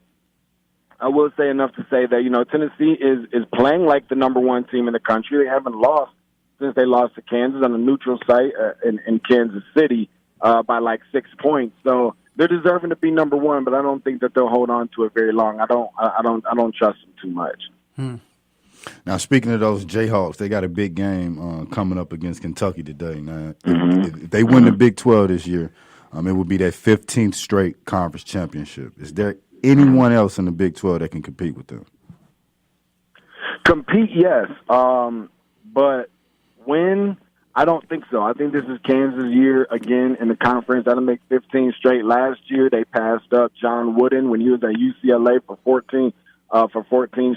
I will say enough to say that, Tennessee is playing like the number one team in the country. They haven't lost since they lost to Kansas on a neutral site in Kansas City by 6 points. So they're deserving to be number one, but I don't think that they'll hold on to it very long. I don't trust them too much. Now, speaking of those Jayhawks, they got a big game coming up against Kentucky today. Now, if they win the Big 12 this year, it would be their 15th straight conference championship. Is there anyone else in the Big 12 that can compete with them? Compete, yes. But win, I don't think so. I think this is Kansas' year again in the conference. That'll make 15 straight. Last year, they passed up John Wooden when he was at UCLA for 14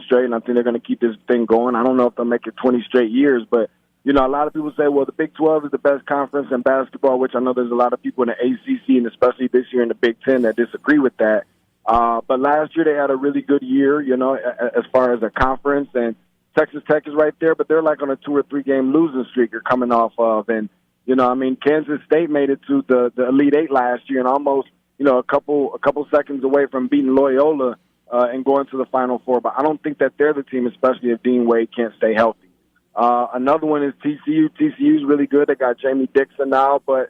straight, and I think they're going to keep this thing going. I don't know if they'll make it 20 straight years, but, a lot of people say, well, the Big 12 is the best conference in basketball, which I know there's a lot of people in the ACC and especially this year in the Big 10 that disagree with that. But last year they had a really good year, as far as a conference, and Texas Tech is right there, but they're on a 2 or 3 game losing streak you're coming off of. And, Kansas State made it to the Elite Eight last year and almost, a couple seconds away from beating Loyola and going to the Final Four. But I don't think that they're the team, especially if Dean Wade can't stay healthy. Another one is TCU. TCU's really good. They got Jamie Dixon now, but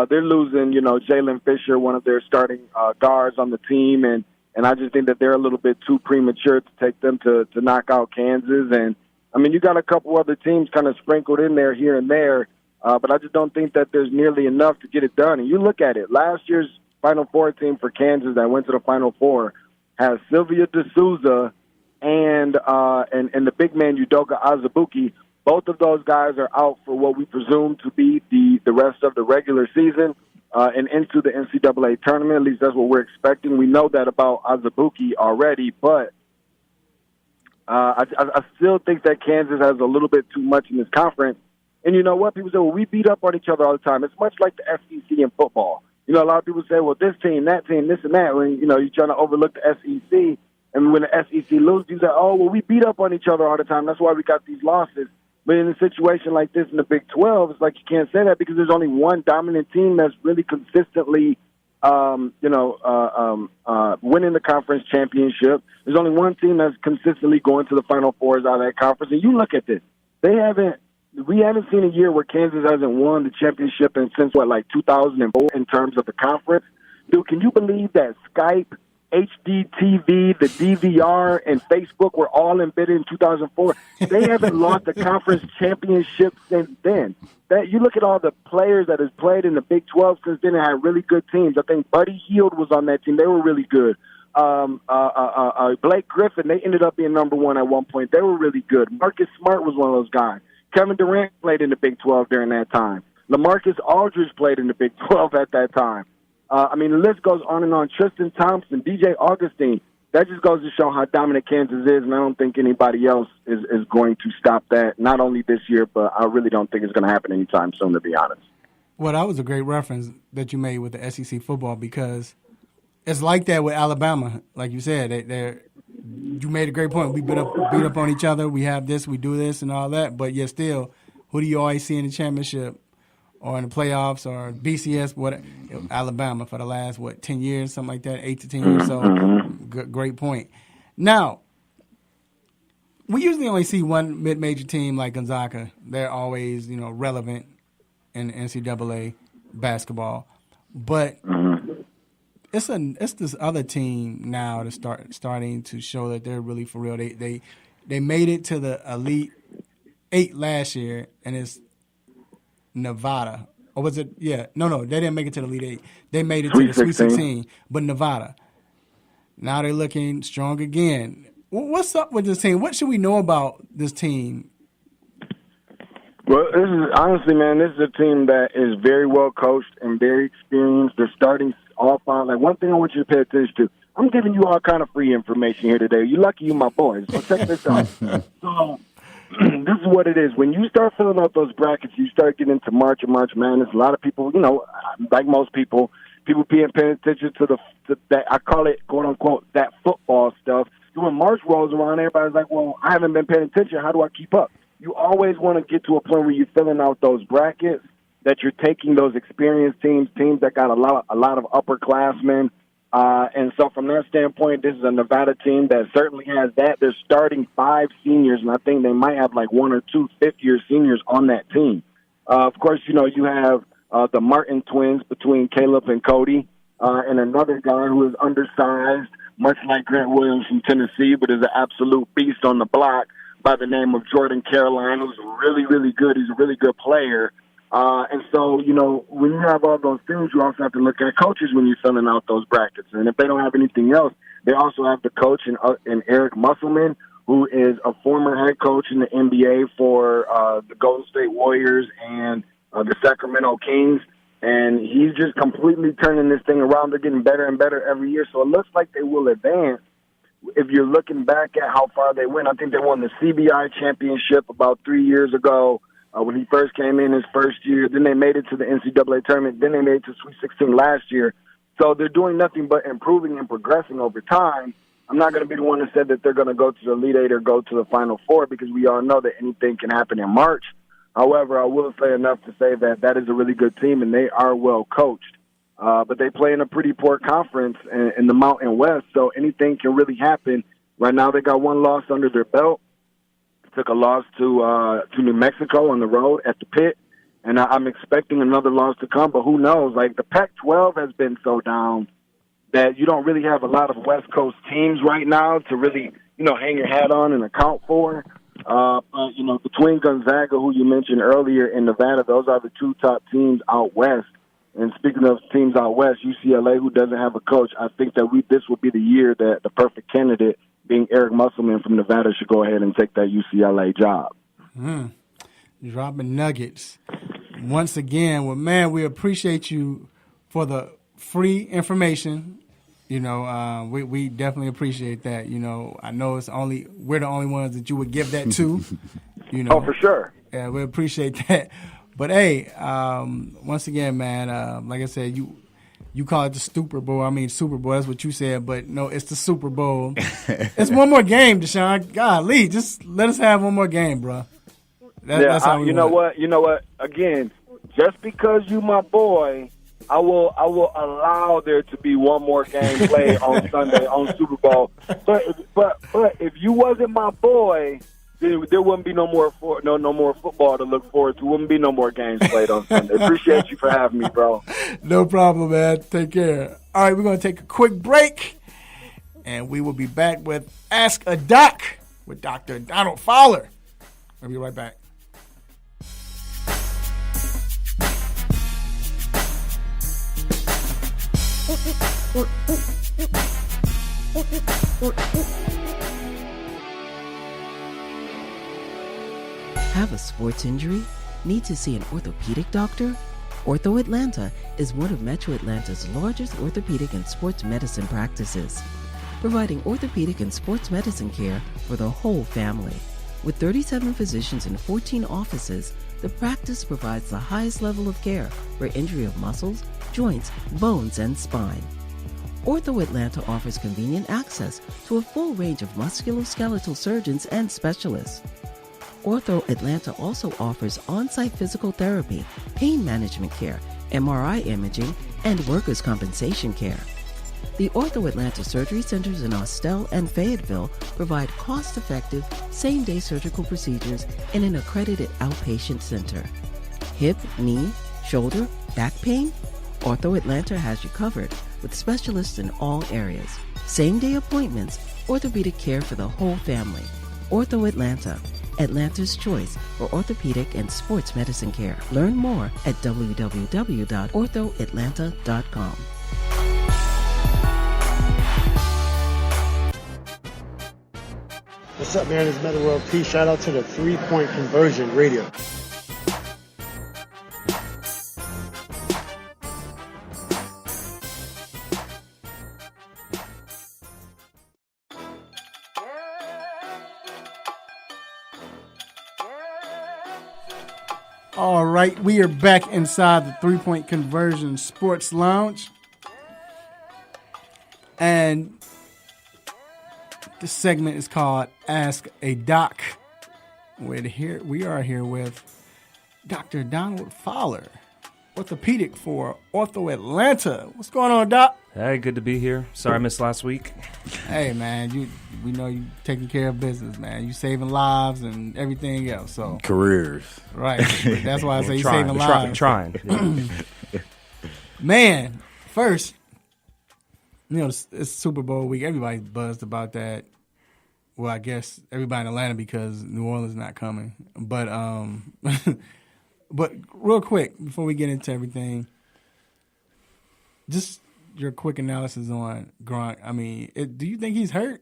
they're losing, Jalen Fisher, one of their starting guards on the team, and I just think that they're a little bit too premature to take them to knock out Kansas. And, you got a couple other teams kind of sprinkled in there here and there, but I just don't think that there's nearly enough to get it done. And you look at it, last year's Final Four team for Kansas that went to the Final Four has Sylvia D'Souza and the big man Udoka Azubuike, Both of those guys are out for what we presume to be the rest of the regular season and into the NCAA tournament. At least that's what we're expecting. We know that about Azubuike already, but I still think that Kansas has a little bit too much in this conference. And you know what? People say, well, we beat up on each other all the time. It's much like the SEC in football. You know, a lot of people say, well, this team, this and that. When, you know, you're trying to overlook the SEC. And when the SEC loses, you say, oh, well, we beat up on each other all the time. That's why we got these losses. But in a situation like this in the Big 12, it's like you can't say that because there's only one dominant team that's really consistently, winning the conference championship. There's only one team that's consistently going to the Final Fours out of that conference. And you look at this. We haven't seen a year where Kansas hasn't won the championship since 2004 in terms of the conference. Dude, can you believe that Skype, HDTV, the DVR, and Facebook were all embedded in 2004? They haven't lost the conference championship since then. You look at all the players that has played in the Big 12 since then and had really good teams. I think Buddy Hield was on that team. They were really good. Blake Griffin, they ended up being number one at one point. They were really good. Marcus Smart was one of those guys. Kevin Durant played in the Big 12 during that time. LaMarcus Aldridge played in the Big 12 at that time. The list goes on and on. Tristan Thompson, DJ Augustine. That just goes to show how dominant Kansas is, and I don't think anybody else is going to stop that, not only this year, but I really don't think it's going to happen anytime soon, to be honest. Well, that was a great reference that you made with the SEC football because it's like that with Alabama. Like you said, you made a great point. We beat up on each other. We have this, we do this, and all that. But yet still, who do you always see in the championship or in the playoffs or BCS? Alabama for the last 10 years, something like that, 8 to 10 years. So, great point. Now, we usually only see one mid-major team like Gonzaga. They're always, relevant in NCAA basketball, but. It's this other team now that's starting to show that they're really for real. They made it to the Elite 8 last year, and it's Nevada. Or was it? Yeah. No, they didn't make it to the Elite 8. They made it to the Sweet 16, but Nevada. Now they're looking strong again. What's up with this team? What should we know about this team? Well, this is a team that is very well coached and very experienced. They're starting all fine. Like, one thing I want you to pay attention to, I'm giving you all kind of free information here today. You're lucky you my boys. So check this out. So this is what it is. When you start filling out those brackets, you start getting into March Madness. A lot of people, like most people paying attention to that. I call it, quote unquote, that football stuff. So when March rolls around, everybody's like, well, I haven't been paying attention. How do I keep up? You always want to get to a point where you're filling out those brackets, that you're taking those experienced teams that got a lot of upperclassmen. And so from that standpoint, this is a Nevada team that certainly has that. They're starting 5 seniors, and I think they might have 1 or 2 fifth-year seniors on that team. Of course, you have the Martin twins between Caleb and Cody, and another guy who is undersized, much like Grant Williams from Tennessee, but is an absolute beast on the block by the name of Jordan Caroline, who's really, really good. He's a really good player. And so, when you have all those things, you also have to look at coaches when you're filling out those brackets. And if they don't have anything else, they also have the coach in Eric Musselman, who is a former head coach in the NBA for the Golden State Warriors and the Sacramento Kings. And he's just completely turning this thing around. They're getting better and better every year. So it looks like they will advance. If you're looking back at how far they went, I think they won the CBI championship about 3 years ago when he first came in his first year. Then they made it to the NCAA tournament. Then they made it to Sweet 16 last year. So they're doing nothing but improving and progressing over time. I'm not going to be the one that said that they're going to go to the Elite 8 or go to the Final Four because we all know that anything can happen in March. However, I will say enough to say that that is a really good team and they are well coached. But they play in a pretty poor conference in the Mountain West, so anything can really happen. Right now they got 1 loss under their belt. Took a loss to New Mexico on the road at the Pit, and I'm expecting another loss to come, but who knows? Like, the Pac-12 has been so down that you don't really have a lot of West Coast teams right now to really, hang your hat on and account for. Between Gonzaga, who you mentioned earlier, and Nevada, those are the 2 top teams out west. And speaking of teams out west, UCLA, who doesn't have a coach, I think that this will be the year that the perfect candidate, being Eric Musselman from Nevada, should go ahead and take that UCLA job. dropping nuggets. Once again, well, man, we appreciate you for the free information. You know, we definitely appreciate that. You know, I know we're the only ones that you would give that to. You know, Oh, for sure. Yeah, we appreciate that. But hey, once again, man, like I said, you call it the Super Bowl. I mean, Super Bowl. That's what you said, but no, it's the Super Bowl. It's one more game, Deshaun. Golly, just let us have one more game, bro. That's how we you know what? You know what? Again, just because you my boy, I will allow there to be one more game played on Sunday on Super Bowl. But if you wasn't my boy, then there wouldn't be no more football to look forward to. Wouldn't be no more games played on Sunday. Appreciate you for having me, bro. No problem, man. Take care. All right, we're going to take a quick break, and we will be back with Ask a Doc with Dr. Donald Fowler. I'll be right back. Have a sports injury? Need to see an orthopedic doctor? Ortho Atlanta is one of Metro Atlanta's largest orthopedic and sports medicine practices, providing orthopedic and sports medicine care for the whole family. With 37 physicians and 14 offices, the practice provides the highest level of care for injury of muscles, joints, bones, and spine. Ortho Atlanta offers convenient access to a full range of musculoskeletal surgeons and specialists. Ortho Atlanta also offers on-site physical therapy, pain management care, MRI imaging, and workers' compensation care. The Ortho Atlanta surgery centers in Austell and Fayetteville provide cost-effective, same-day surgical procedures in an accredited outpatient center. Hip, knee, shoulder, back pain? Ortho Atlanta has you covered with specialists in all areas. Same-day appointments, orthopedic care for the whole family. Ortho Atlanta, Atlanta's choice for orthopedic and sports medicine care. Learn more at www.orthoatlanta.com. What's up, man? It's Meta World Peace. Shout out to the 3-Point Conversion Radio. All right, we are back inside the 3-Point Conversion Sports Lounge. And this segment is called Ask a Doc. We are here with Dr. Donald Fowler, orthopedic for Ortho Atlanta. What's going on, Doc? Hey, good to be here. Sorry I missed last week. Hey, man, we know you taking care of business, man. You saving lives and everything else. So careers, right? That's why I say you saving lives. Trying. Yeah. Man, first, you know, it's Super Bowl week. Everybody's buzzed about that. Well, I guess everybody in Atlanta because New Orleans not coming. But but real quick before we get into everything, just your quick analysis on Gronk. I mean, do you think he's hurt?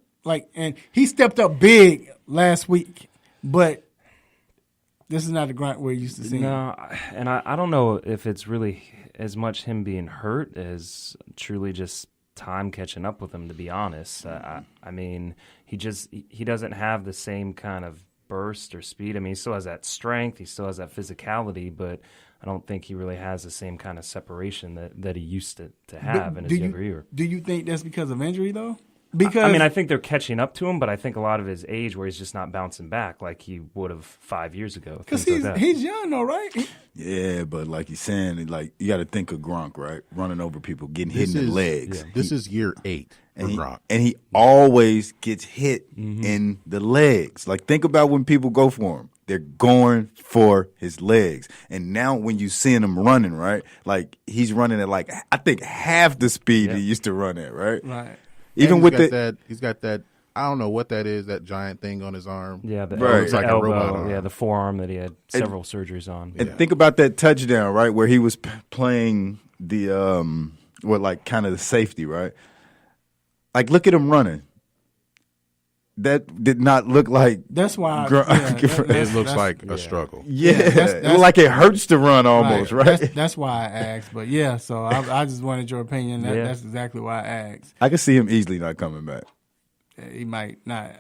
And he stepped up big last week, but this is not the Gronk we're used to seeing. No, and I don't know if it's really as much him being hurt as truly just time catching up with him, to be honest. I mean, he doesn't have the same kind of burst or speed. I mean, he still has that strength, he still has that physicality, but I don't think he really has the same kind of separation that he used to have in his younger year. Do you think that's because of injury, though? Because I mean, I think they're catching up to him, but I think a lot of his age where he's just not bouncing back like he would have 5 years ago. Because he's young, though, right? Yeah, but like he's saying, you got to think of Gronk, right? Running over people, getting hit in the legs. Yeah, this is year 8 for Gronk. And he always gets hit in the legs. Like, think about when people go for him. They're going for his legs. And now when you seeing him running, right, like he's running at I think half the speed he used to run at, right? Right. Even with he's got that, I don't know what that is, that giant thing on his arm. Yeah, it looks like elbow, a robot arm. Yeah, the forearm that he had several surgeries on. And think about that touchdown, right, where he was playing the kind of the safety, right? Like, look at him running. that did not look like. That's why it looks like a struggle. Yeah, it looked like it hurts to run almost, right? That's why I asked. But yeah, so I just wanted your opinion. That's exactly why I asked. I could see him easily not coming back. He might not.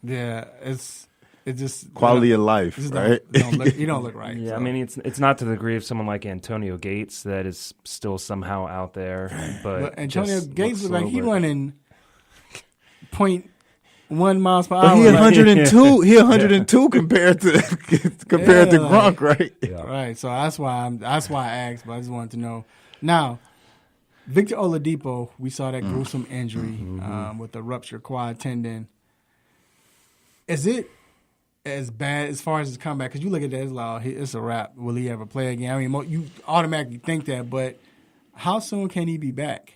It's just quality of life, right? He don't look right. Yeah, so. I mean it's not to the degree of someone like Antonio Gates that is still somehow out there. But Antonio Gates looks like he running 0.1 miles per hour. But he 102. He 102 compared to Gronk, right? Yeah. Right. So that's why I asked. But I just wanted to know. Now, Victor Oladipo, we saw that gruesome injury with the ruptured quad tendon. Is it as bad as far as his comeback? Because you look at that, it's like, it's a wrap. Will he ever play again? I mean, you automatically think that, but how soon can he be back?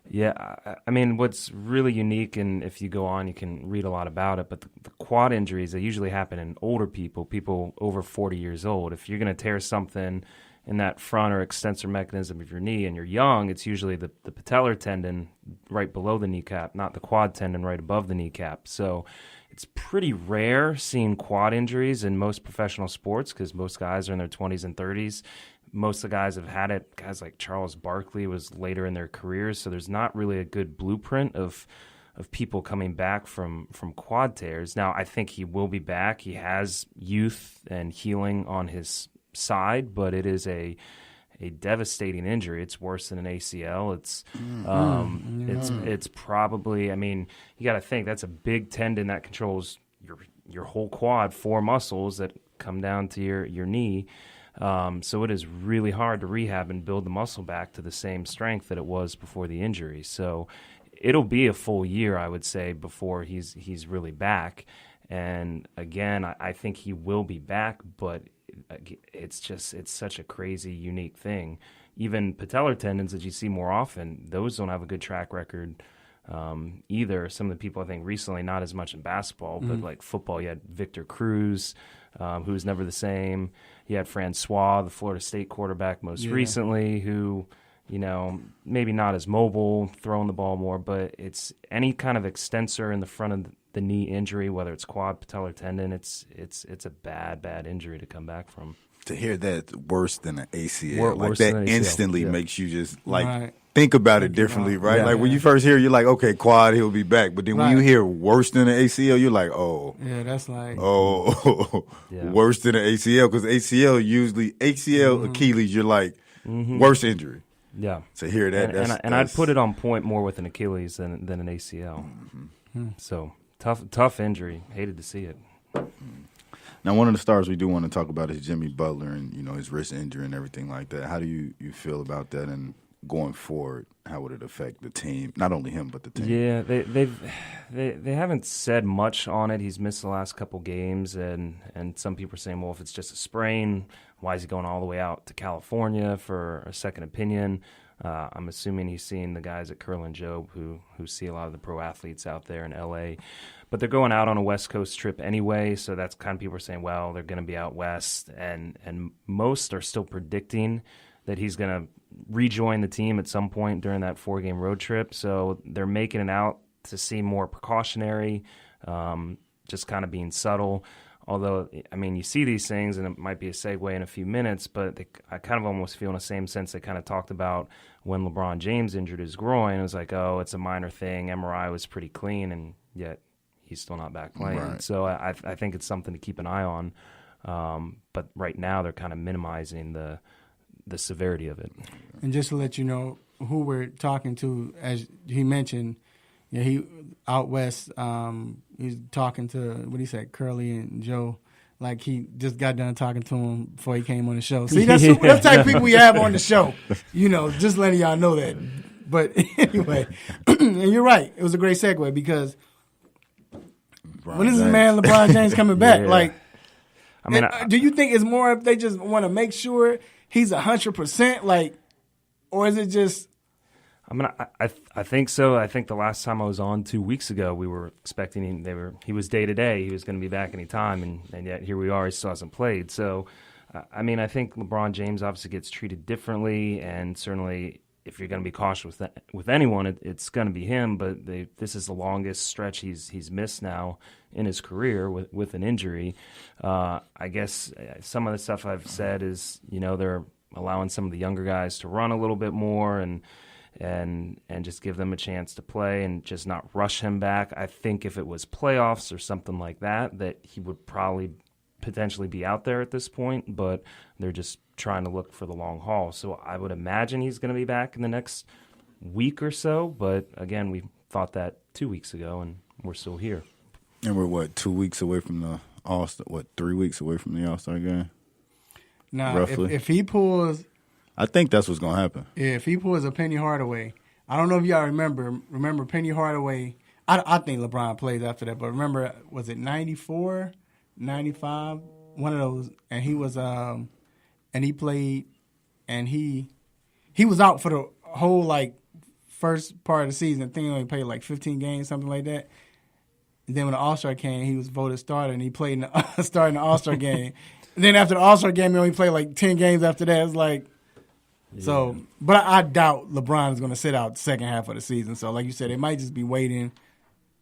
Yeah, I mean, what's really unique, and if you go on, you can read a lot about it, but the quad injuries, they usually happen in older people over 40 years old. If you're going to tear something in that front or extensor mechanism of your knee and you're young, it's usually the patellar tendon right below the kneecap, not the quad tendon right above the kneecap. So it's pretty rare seeing quad injuries in most professional sports because most guys are in their 20s and 30s. Most of the guys have had it. Guys like Charles Barkley was later in their careers, so there's not really a good blueprint of people coming back from quad tears. Now, I think he will be back. He has youth and healing on his side, but it is a devastating injury. It's worse than an ACL. It's probably, I mean, you got to think that's a big tendon that controls your whole quad, 4 muscles that come down to your knee. So it is really hard to rehab and build the muscle back to the same strength that it was before the injury. So it'll be a full year, I would say, before he's really back. And again, I think he will be back, but it's such a crazy, unique thing. Even patellar tendons that you see more often, those don't have a good track record either. Some of the people, I think, recently, not as much in basketball, but like football, you had Victor Cruz, who was never the same. You had Francois, the Florida State quarterback, most recently, who, maybe not as mobile, throwing the ball more, but it's any kind of extensor in the front of the knee injury, whether it's quad, patellar tendon, it's a bad injury to come back from. To hear that worse than an ACL, like that instantly makes you just think about it differently, right? Yeah, when you first hear, you're like, okay, quad, he'll be back. But then when you hear worse than an ACL, you're like, oh. Yeah, that's like. Oh, worse than an ACL. Because ACL, Achilles, you're like, worse injury. Yeah. To hear that. And I'd put it on point more with an Achilles than an ACL. So tough injury. Hated to see it. Now, one of the stars we do want to talk about is Jimmy Butler and, his wrist injury and everything like that. How do you feel about that? And going forward, how would it affect the team? Not only him, but the team. Yeah, they haven't said much on it. He's missed the last couple games, and some people are saying, well, if it's just a sprain, why is he going all the way out to California for a second opinion? I'm assuming he's seeing the guys at Curl and Joe who see a lot of the pro athletes out there in L.A., but they're going out on a West Coast trip anyway, so that's kind of people are saying, well, they're going to be out west, and most are still predicting that he's going to rejoin the team at some point during that 4-game road trip. So they're making it out to seem more precautionary, just kind of being subtle. Although, I mean, you see these things, and it might be a segue in a few minutes, but I kind of almost feel in the same sense they kind of talked about when LeBron James injured his groin. It was like, oh, it's a minor thing. MRI was pretty clean, and yet he's still not back playing. Right. So I think it's something to keep an eye on. But right now they're kind of minimizing the severity of it. And just to let you know who we're talking to, as he mentioned, he out west, he's talking to, what he said, Curly and Joe, like he just got done talking to him before he came on the show. See, that's the type of people we have on the show, just letting y'all know that. But anyway, and you're right, it was a great segue because when is this man LeBron James coming back? Like, I mean, do you think it's more if they just want to make sure he's 100%, like, or is it just? I mean, I think so. I think the last time I was on 2 weeks ago, we were expecting he was day to day. He was going to be back anytime, and yet here we are. He still hasn't played. So, I mean, I think LeBron James obviously gets treated differently, and certainly if you're going to be cautious with anyone, it's going to be him. But this is the longest stretch he's missed now in his career with an injury. I guess some of the stuff I've said is, they're allowing some of the younger guys to run a little bit more and just give them a chance to play and just not rush him back. I think if it was playoffs or something like that he would probably potentially be out there at this point, but they're just trying to look for the long haul. So I would imagine he's going to be back in the next week or so, but again, we thought that 2 weeks ago, and we're still here. And we're, 2 weeks away from the All-Star, 3 weeks away from the All-Star game? Now, roughly. If he pulls... I think that's what's going to happen. Yeah, if he pulls a Penny Hardaway, I don't know if y'all remember Penny Hardaway. I think LeBron plays after that, but remember, was it 94, 95, one of those, and he was and he played, and he was out for the whole first part of the season. I think he only played 15 games, something like that. And then when the All-Star came, he was voted starter, and he played in the starting the All-Star game. And then after the All-Star game, he only played 10 games after that. It's like. Yeah. So, but I doubt LeBron is going to sit out the second half of the season. So, like you said, it might just be waiting.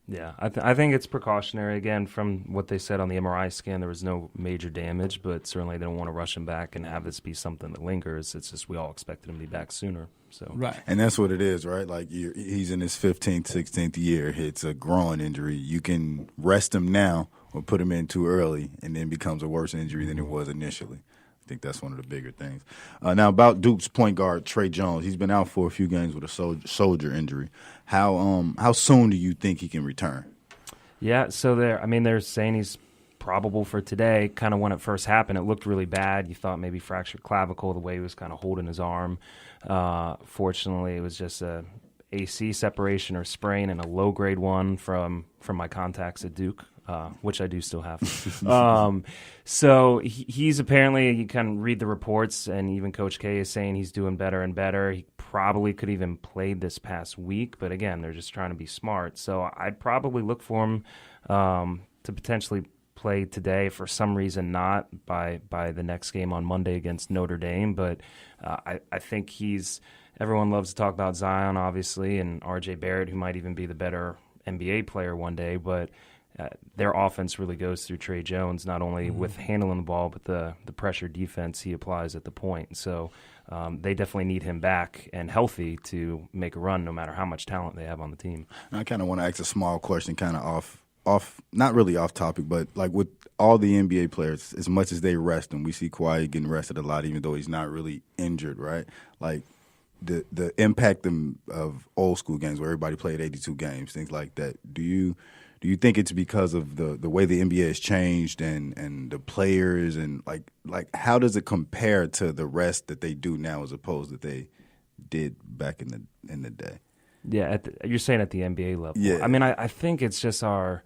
Yeah, I think it's precautionary. Again, from what they said on the MRI scan, there was no major damage, but certainly they don't want to rush him back and have this be something that lingers. It's just we all expected him to be back sooner. So right, and that's what it is, right? He's in his 15th, 16th year. It's a growing injury. You can rest him now or put him in too early, and then becomes a worse injury than it was initially. I think that's one of the bigger things. Now, about Duke's point guard, Trey Jones. He's been out for a few games with a shoulder injury. How soon do you think he can return? Yeah, so they're saying he's probable for today. Kind of when it first happened, it looked really bad. You thought maybe fractured clavicle, the way he was kind of holding his arm. Fortunately, it was just a AC separation or sprain, and a low-grade one from my contacts at Duke. Which I do still have. So he's apparently, you can read the reports, and even Coach K is saying he's doing better and better. He probably could even played this past week, but again, they're just trying to be smart. So I'd probably look for him to potentially play today. For some reason not by the next game on Monday against Notre Dame, but I think everyone loves to talk about Zion, obviously, and R.J. Barrett, who might even be the better NBA player one day, but their offense really goes through Trey Jones, not only with handling the ball, but the pressure defense he applies at the point. So they definitely need him back and healthy to make a run, no matter how much talent they have on the team. I kind of want to ask a small question, kind of off, not really off topic, but with all the NBA players, as much as they rest them, we see Kawhi getting rested a lot, even though he's not really injured, right? The impact of old school games where everybody played 82 games, things like that. Do you think it's because of the way the NBA has changed and the players and how does it compare to the rest that they do now as opposed that they did back in the day? Yeah, you're saying at the NBA level. Yeah. I think it's just our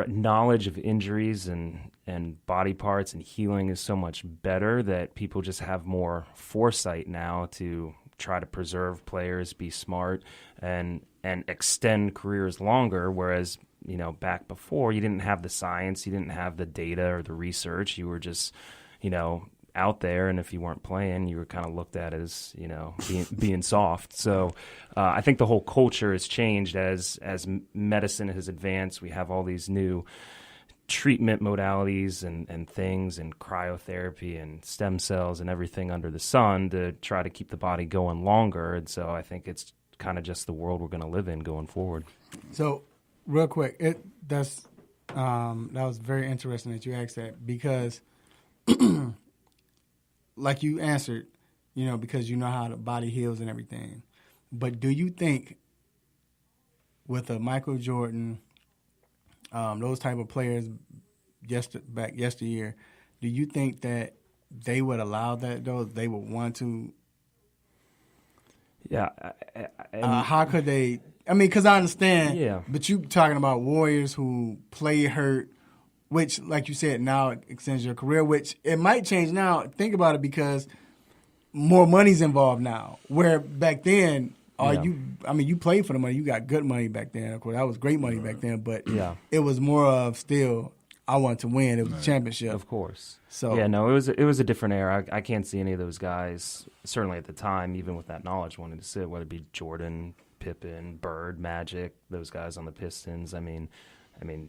knowledge of injuries and body parts and healing is so much better that people just have more foresight now to try to preserve players, be smart, and extend careers longer, whereas, back before, you didn't have the science, you didn't have the data or the research, you were just, out there, and if you weren't playing, you were kind of looked at as, being soft. So I think the whole culture has changed as medicine has advanced. We have all these new treatment modalities and things, and cryotherapy and stem cells and everything under the sun to try to keep the body going longer. And so I think it's kind of just the world we're going to live in going forward. So real quick, that was very interesting that you asked that, because like you answered, because you know how the body heals and everything. But do you think with a Michael Jordan, those type of players yesteryear, do you think that they would allow that, though? They would want to? Yeah. How could they? Because I understand. Yeah. But you talking about Warriors who play hurt, which, like you said, now it extends your career, which it might change now. Think about it, because more money's involved now. Where back then, you played for the money. You got good money back then. Of course, that was great money back then. But it was more of still I wanted to win. It was a championship. Of course. So yeah, no, it was a different era. I can't see any of those guys, certainly at the time, even with that knowledge, wanting to sit, whether it be Jordan, Pippen, Bird, Magic, those guys on the Pistons. I mean,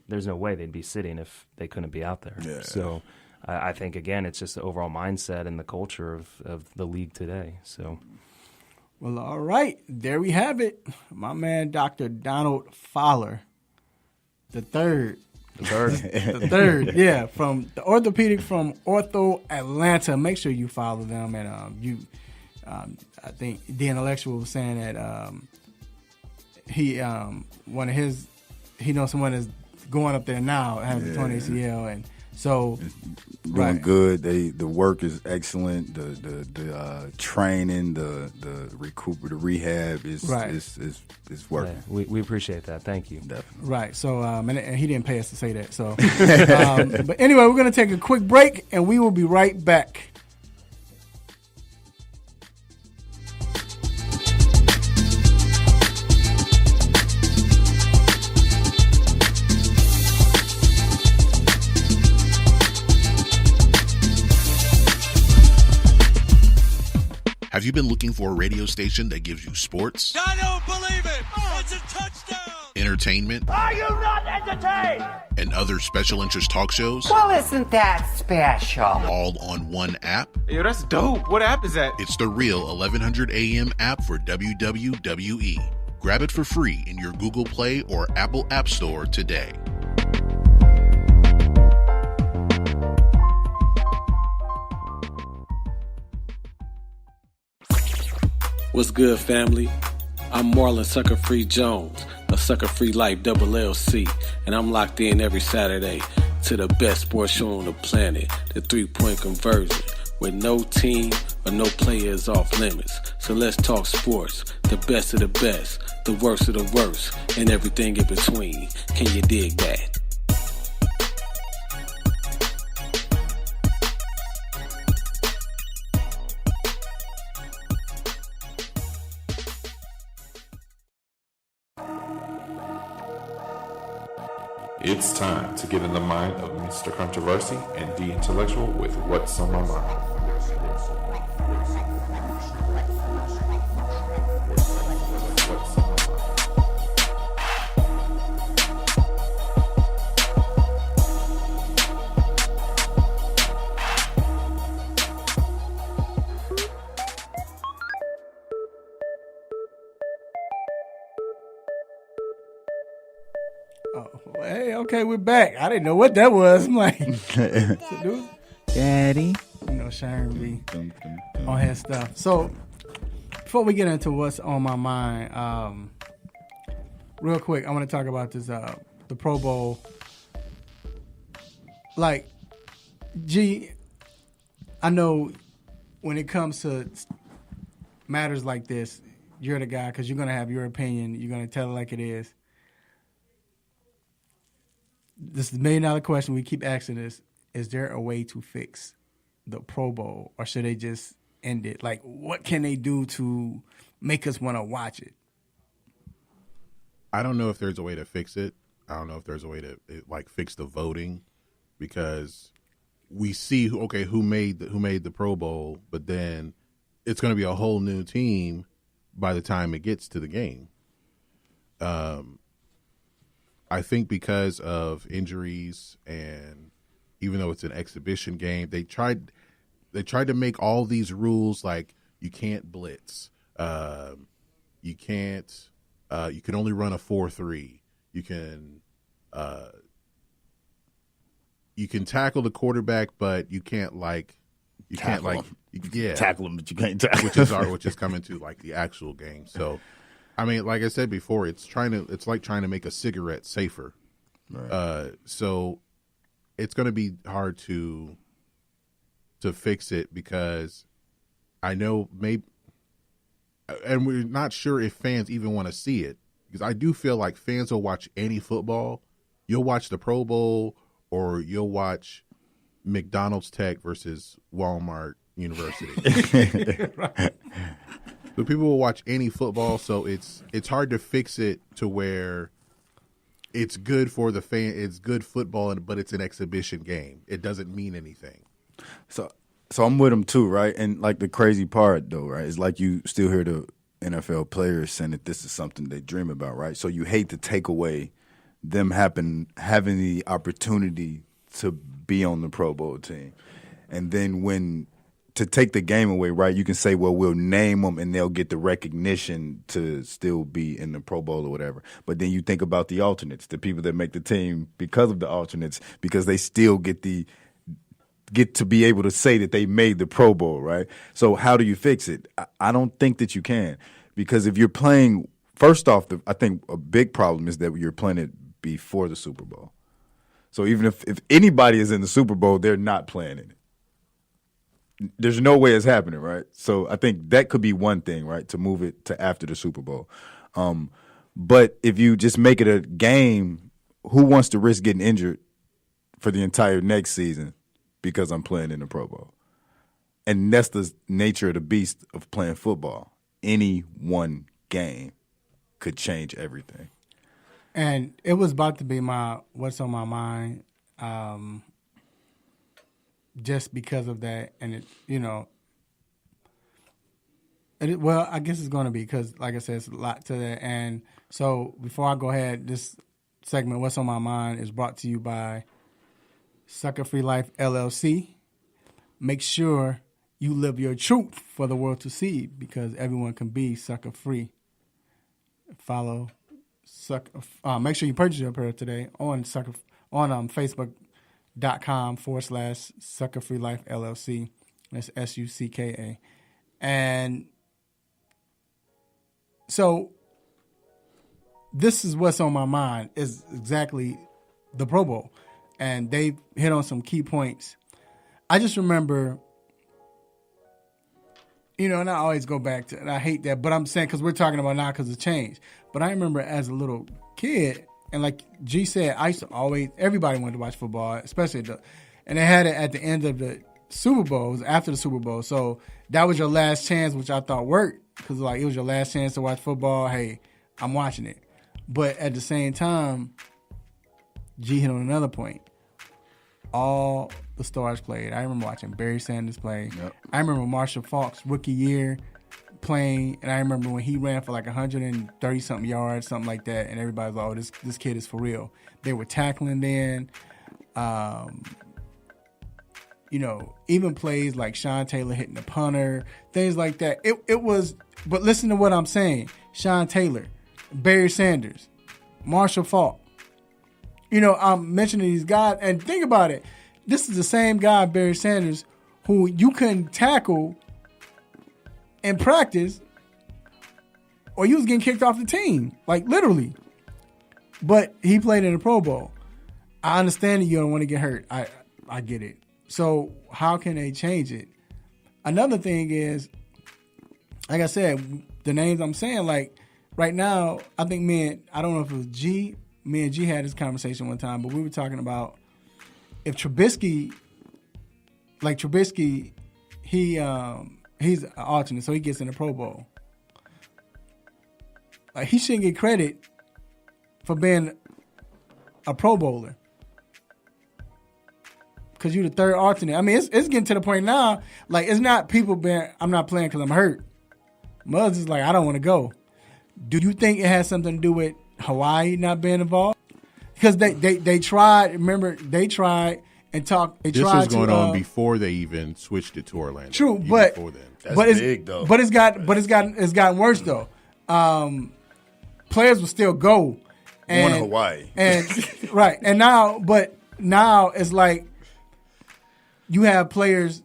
there's no way they'd be sitting if they couldn't be out there. Yeah. So I think, again, it's just the overall mindset and the culture of the league today. So, well, all right. There we have it. My man, Dr. Donald Fowler, the third. The third, yeah, from the orthopedic from Ortho Atlanta. Make sure you follow them. And I think the intellectual was saying that he knows someone that's going up there now, has a torn ACL, and so doing good. The work is excellent. The training, the rehab is working. Yeah, we appreciate that. Thank you. Definitely. Right. So and he didn't pay us to say that. So, but anyway, we're going to take a quick break, and we will be right back. Have you been looking for a radio station that gives you sports? I don't believe it. It's a touchdown. Entertainment? Are you not entertained? And other special interest talk shows? Well, isn't that special? All on one app? Yo, that's dope. What app is that? It's the Real 1100 AM app for WWE. Grab it for free in your Google Play or Apple App Store today. What's good, family? I'm Marlon Sucker Free Jones of Sucker Free Life LLC, and I'm locked in every Saturday to the best sports show on the planet, the 3-point conversion, where no team or no player is off limits. So let's talk sports, the best of the best, the worst of the worst, and everything in between. Can you dig that? It's time to get in the mind of Mr. Controversy and the Intellectual with What's on My Mind. Hey, okay, we're back. I didn't know what that was. I'm like, Daddy. You know, Sharon B on his stuff. So, before we get into what's on my mind, real quick, I want to talk about this, the Pro Bowl. Like, G, I know when it comes to matters like this, you're the guy because you're going to have your opinion. You're going to tell it like it is. This is the $1 million question. We keep asking this. Is there a way to fix the Pro Bowl, or should they just end it? Like, what can they do to make us want to watch it? I don't know if there's a way to fix it. I don't know if there's a way to fix the voting, because we see who made the Pro Bowl, but then it's going to be a whole new team by the time it gets to the game. I think because of injuries, and even though it's an exhibition game, they tried to make all these rules, like you can't blitz, you can only run a 4-3, you can tackle the quarterback, but you can't tackle him, but you can't tackle, which is coming to like the actual game. So. I mean, like I said before, it's like trying to make a cigarette safer. Right. So it's going to be hard to fix it, because I know and we're not sure if fans even want to see it, because I do feel like fans will watch any football. You'll watch the Pro Bowl, or you'll watch McDonald's Tech versus Walmart University. Right. But people will watch any football, so it's hard to fix it to where it's good for the fan. It's good football, but it's an exhibition game. It doesn't mean anything. So I'm with him too, right? And like the crazy part though, right, is like you still hear the NFL players saying that this is something they dream about, right? So you hate to take away them having the opportunity to be on the Pro Bowl team, and then to take the game away, right? You can say, well, we'll name them and they'll get the recognition to still be in the Pro Bowl or whatever. But then you think about the alternates, the people that make the team because of the alternates, because they still get to be able to say that they made the Pro Bowl, right? So how do you fix it? I don't think that you can, because if you're playing, first off, I think a big problem is that you're playing it before the Super Bowl. So even if anybody is in the Super Bowl, they're not playing it. There's no way it's happening, right? So I think that could be one thing, right, to move it to after the Super Bowl. But if you just make it a game, who wants to risk getting injured for the entire next season because I'm playing in the Pro Bowl? And that's the nature of the beast of playing football. Any one game could change everything. And it was about to be what's on my mind. Just because of that, and well, I guess it's going to be because, like I said, it's a lot to that. And so, before I go ahead, this segment, "What's on My Mind," is brought to you by Sucker Free Life LLC. Make sure you live your truth for the world to see, because everyone can be sucker free. Follow Sucker. Make sure you purchase your apparel today on Facebook.com/Sucker Free Life LLC. That's SUCKA. And so this is what's on my mind, is exactly the Pro Bowl. And they hit on some key points. I just remember, and I always go back to, and I hate that, but I'm saying because we're talking about now because of change. But I remember as a little kid, and like G said, I used to always, everybody wanted to watch football, especially and they had it at the end of the Super Bowls, after the Super Bowl. So that was your last chance, which I thought worked, because like it was your last chance to watch football. Hey, I'm watching it. But at the same time, G hit on another point. All the stars played. I remember watching Barry Sanders play. Yep. I remember Marshall Faulk's rookie year playing, and I remember when he ran for like 130-something yards, something like that, and everybody was like, oh, this kid is for real. They were tackling then. Even plays like Sean Taylor hitting the punter, things like that. It was, but listen to what I'm saying. Sean Taylor, Barry Sanders, Marshall Faulk. I'm mentioning these guys, and think about it. This is the same guy, Barry Sanders, who you couldn't tackle in practice, or you was getting kicked off the team, like literally. But he played in the Pro Bowl. I understand that you don't want to get hurt. I get it. So how can they change it? Another thing is, like I said, the names I'm saying, like right now, I think I don't know if it was me and G had this conversation one time, but we were talking about if Trubisky, he's an alternate, so he gets in the Pro Bowl. Like, he shouldn't get credit for being a Pro Bowler, because you're the third alternate. I mean, it's getting to the point now, like, it's not people being, I'm not playing because I'm hurt. Muzz is like, I don't want to go. Do you think it has something to do with Hawaii not being involved? Because they tried, remember, they tried and talked. This was going on before they even switched it to Orlando. True, but before then. That's big though. But it's gotten worse though. Players will still go. And, one Hawaii. And right. And now it's like you have players.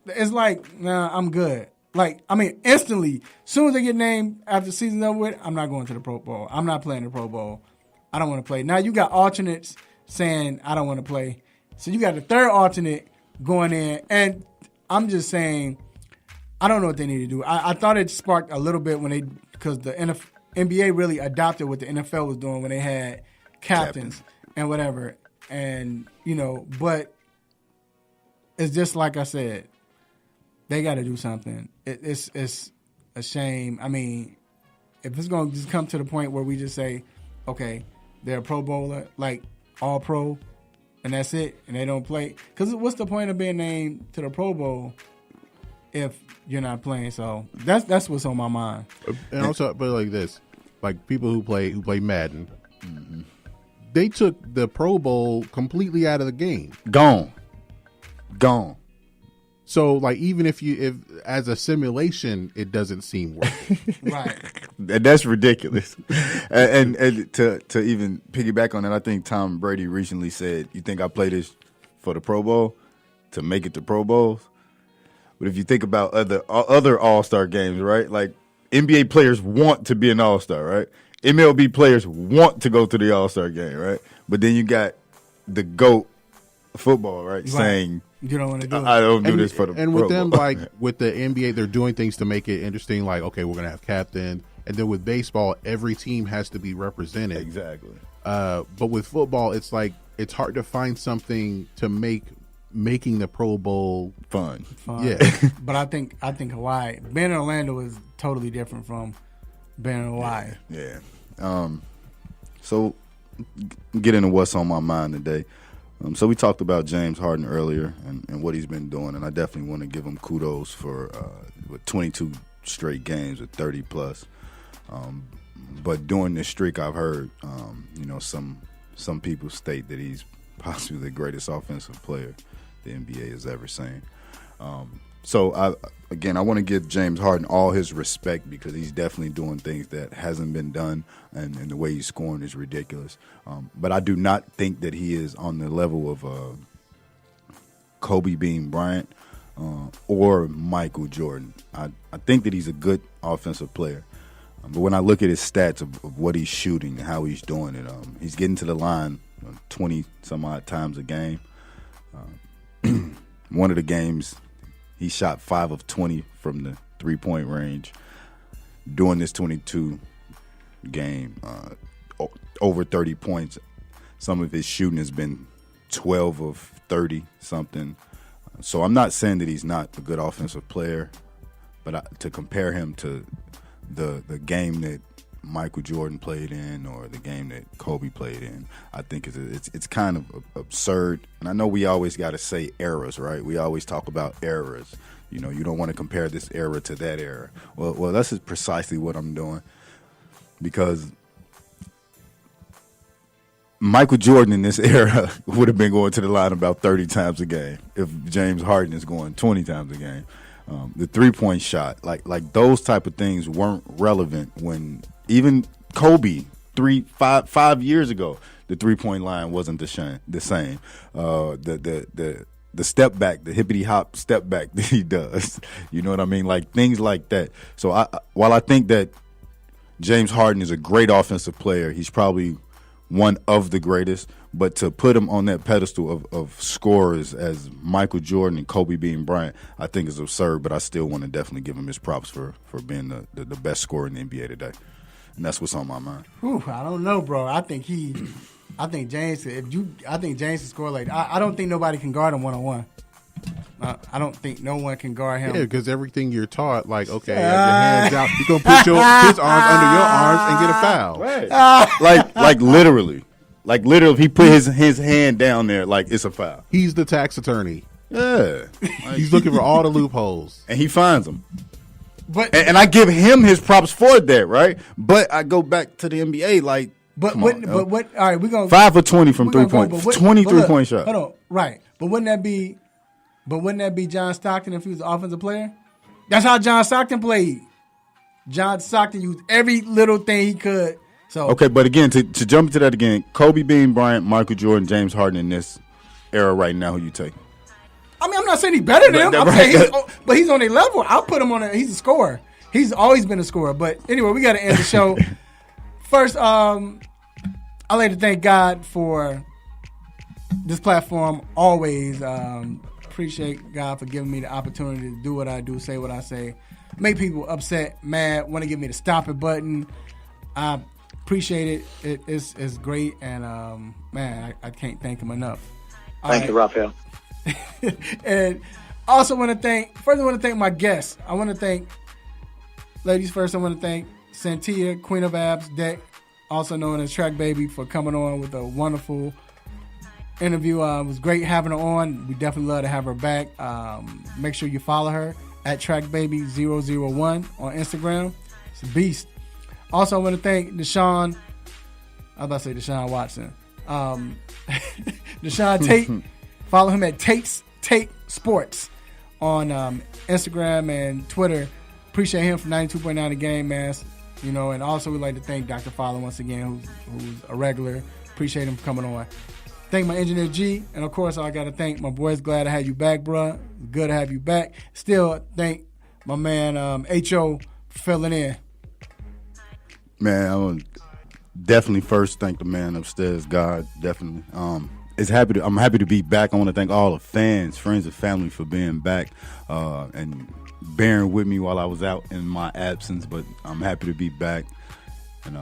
It's like, nah, I'm good. Like, I mean, instantly, as soon as they get named after the season's over with, I'm not going to the Pro Bowl. I'm not playing the Pro Bowl. I don't want to play. Now you got alternates saying, I don't want to play. So you got the third alternate going in. And I'm just saying, I don't know what they need to do. I thought it sparked a little bit because the NBA really adopted what the NFL was doing when they had captains and whatever. And, but it's just like I said, they got to do something. It's a shame. I mean, if it's going to just come to the point where we just say, okay, they're a Pro Bowler, like all pro, and that's it, and they don't play. Because what's the point of being named to the Pro Bowl if you're not playing? So that's what's on my mind. And also, but like this, like people who play Madden, they took the Pro Bowl completely out of the game. Gone. So, like, even if as a simulation, it doesn't seem worth it. Right. That's ridiculous. and to even piggyback on that, I think Tom Brady recently said, "You think I play this for the Pro Bowl to make it to Pro Bowls?" But if you think about other All-Star games, right? Like NBA players want to be an All-Star, right? MLB players want to go to the All-Star game, right? But then you got the GOAT football, right? Saying, you don't want to do it. I don't do this for the And Pro with them, Bowl. like with the NBA, they're doing things to make it interesting. Like, okay, we're gonna have captain, and then with baseball, every team has to be represented. Exactly. But with football, it's like it's hard to find something to making the Pro Bowl fun. Yeah. But I think Hawaii, being in Orlando is totally different from being in Hawaii. Yeah. So get into what's on my mind today. So we talked about James Harden earlier and what he's been doing, and I definitely want to give him kudos for with 22 straight games with 30 plus. But during this streak, I've heard some people state that he's possibly the greatest offensive player the NBA has ever seen. So I want to give James Harden all his respect because he's definitely doing things that hasn't been done, and the way he's scoring is ridiculous. But I do not think that he is on the level of Kobe Bean Bryant or Michael Jordan. I think that he's a good offensive player. But when I look at his stats of what he's shooting and how he's doing it, he's getting to the line 20 some odd times a game. One of the games, he shot 5 of 20 from the 3-point range. During this 22 game, over 30 points. Some of his shooting has been 12 of 30 something. So I'm not saying that he's not a good offensive player, but to compare him to the game that Michael Jordan played in or the game that Kobe played in, I think it's kind of absurd. And I know we always got to say eras, right? We always talk about eras. You know, you don't want to compare this era to that era. Well, that's precisely what I'm doing, because Michael Jordan in this era would have been going to the line about 30 times a game if James Harden is going 20 times a game. The 3-point shot, like those type of things weren't relevant when even Kobe 5 years ago, the 3-point line wasn't the same. The step back, the hippity hop step back that he does, you know what I mean? Like things like that. So while I think that James Harden is a great offensive player, he's probably one of the greatest, but to put him on that pedestal of scorers as Michael Jordan and Kobe Bean Bryant, I think is absurd, but I still want to definitely give him his props for being the best scorer in the NBA today. And that's what's on my mind. Whew, I don't know, bro. I think James can score like I don't think nobody can guard him one-on-one. I don't think no one can guard him. Yeah, because everything you're taught, like, okay, have your hands out. You're going to put his arms under your arms and get a foul. Right. like literally. Like, literally, if he put his hand down there, like, it's a foul. He's the tax attorney. Yeah. He's looking for all the loopholes. And he finds them. But and I give him his props for that, right? But I go back to the NBA, like, all right, we're going 5 for 20 from 3-point, 23-point shot. Hold on, right. But wouldn't that be John Stockton if he was an offensive player? That's how John Stockton played. John Stockton used every little thing he could. So okay, but again, to jump into that again, Kobe Bean Bryant, Michael Jordan, James Harden in this era right now, who you take? I mean, I'm not saying he's better than him. I'm saying but he's on a level. I'll put him on he's a scorer. He's always been a scorer. But anyway, we got to end the show. First, I'd like to thank God for this platform. Always appreciate God for giving me the opportunity to do what I do, say what I say, make people upset, mad, want to give me the stop it button. I appreciate it. It's great, and man, I can't thank him enough. Thank you, Raphael. And also want to thank my guests. I want to thank, ladies first, I want to thank Santia, Queen of Abs, Deck, also known as Track Baby, for coming on with a wonderful interview. It was great having her on. We definitely love to have her back. Make sure you follow her at TrackBaby001 on Instagram. It's a beast. Also, I want to thank Deshaun. I was about to say Deshaun Watson. Deshaun Tate. Follow him at Tate Sports on Instagram and Twitter. Appreciate him from 92.9 The Game, man. You know, and also we'd like to thank Dr. Fowler once again, who's a regular. Appreciate him for coming on. Thank my engineer G, and of course I got to thank my boys. Glad to have you back, bruh. Good to have you back. Still thank my man H.O. for filling in. Man, I want to definitely first thank the man upstairs, God. Definitely. I'm happy to be back. I want to thank all the fans, friends, and family for being back and bearing with me while I was out in my absence. But I'm happy to be back, and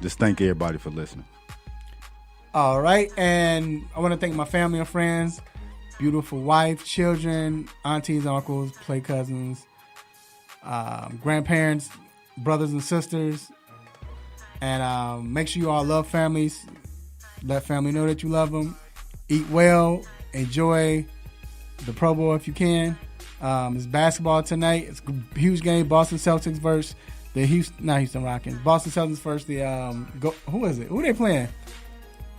just thank everybody for listening. All right, and I want to thank my family and friends, beautiful wife, children, aunties, uncles, play cousins, grandparents, brothers and sisters, and make sure you all love families. Let family know that you love them. Eat well. Enjoy the Pro Bowl if you can. It's basketball tonight. It's a huge game. Boston Celtics versus the Houston Rockets. Boston Celtics versus the who is it? Who are they playing?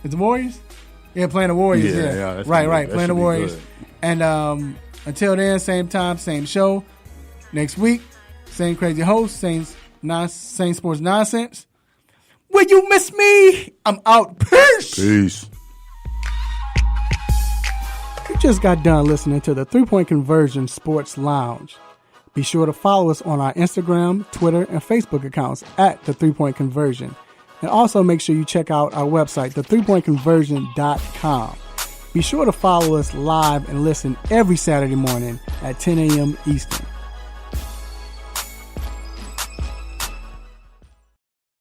It's the Warriors? Yeah, playing the Warriors. Yeah. Right. Playing the Warriors. And until then, same time, same show. Next week, same crazy host, same sports nonsense. Will you miss me? I'm out. Peace. You just got done listening to the 3-Point Conversion Sports Lounge. Be sure to follow us on our Instagram, Twitter, and Facebook accounts at the 3-Point Conversion. And also make sure you check out our website, the3pointconversion.com. Be sure to follow us live and listen every Saturday morning at 10 a.m. Eastern.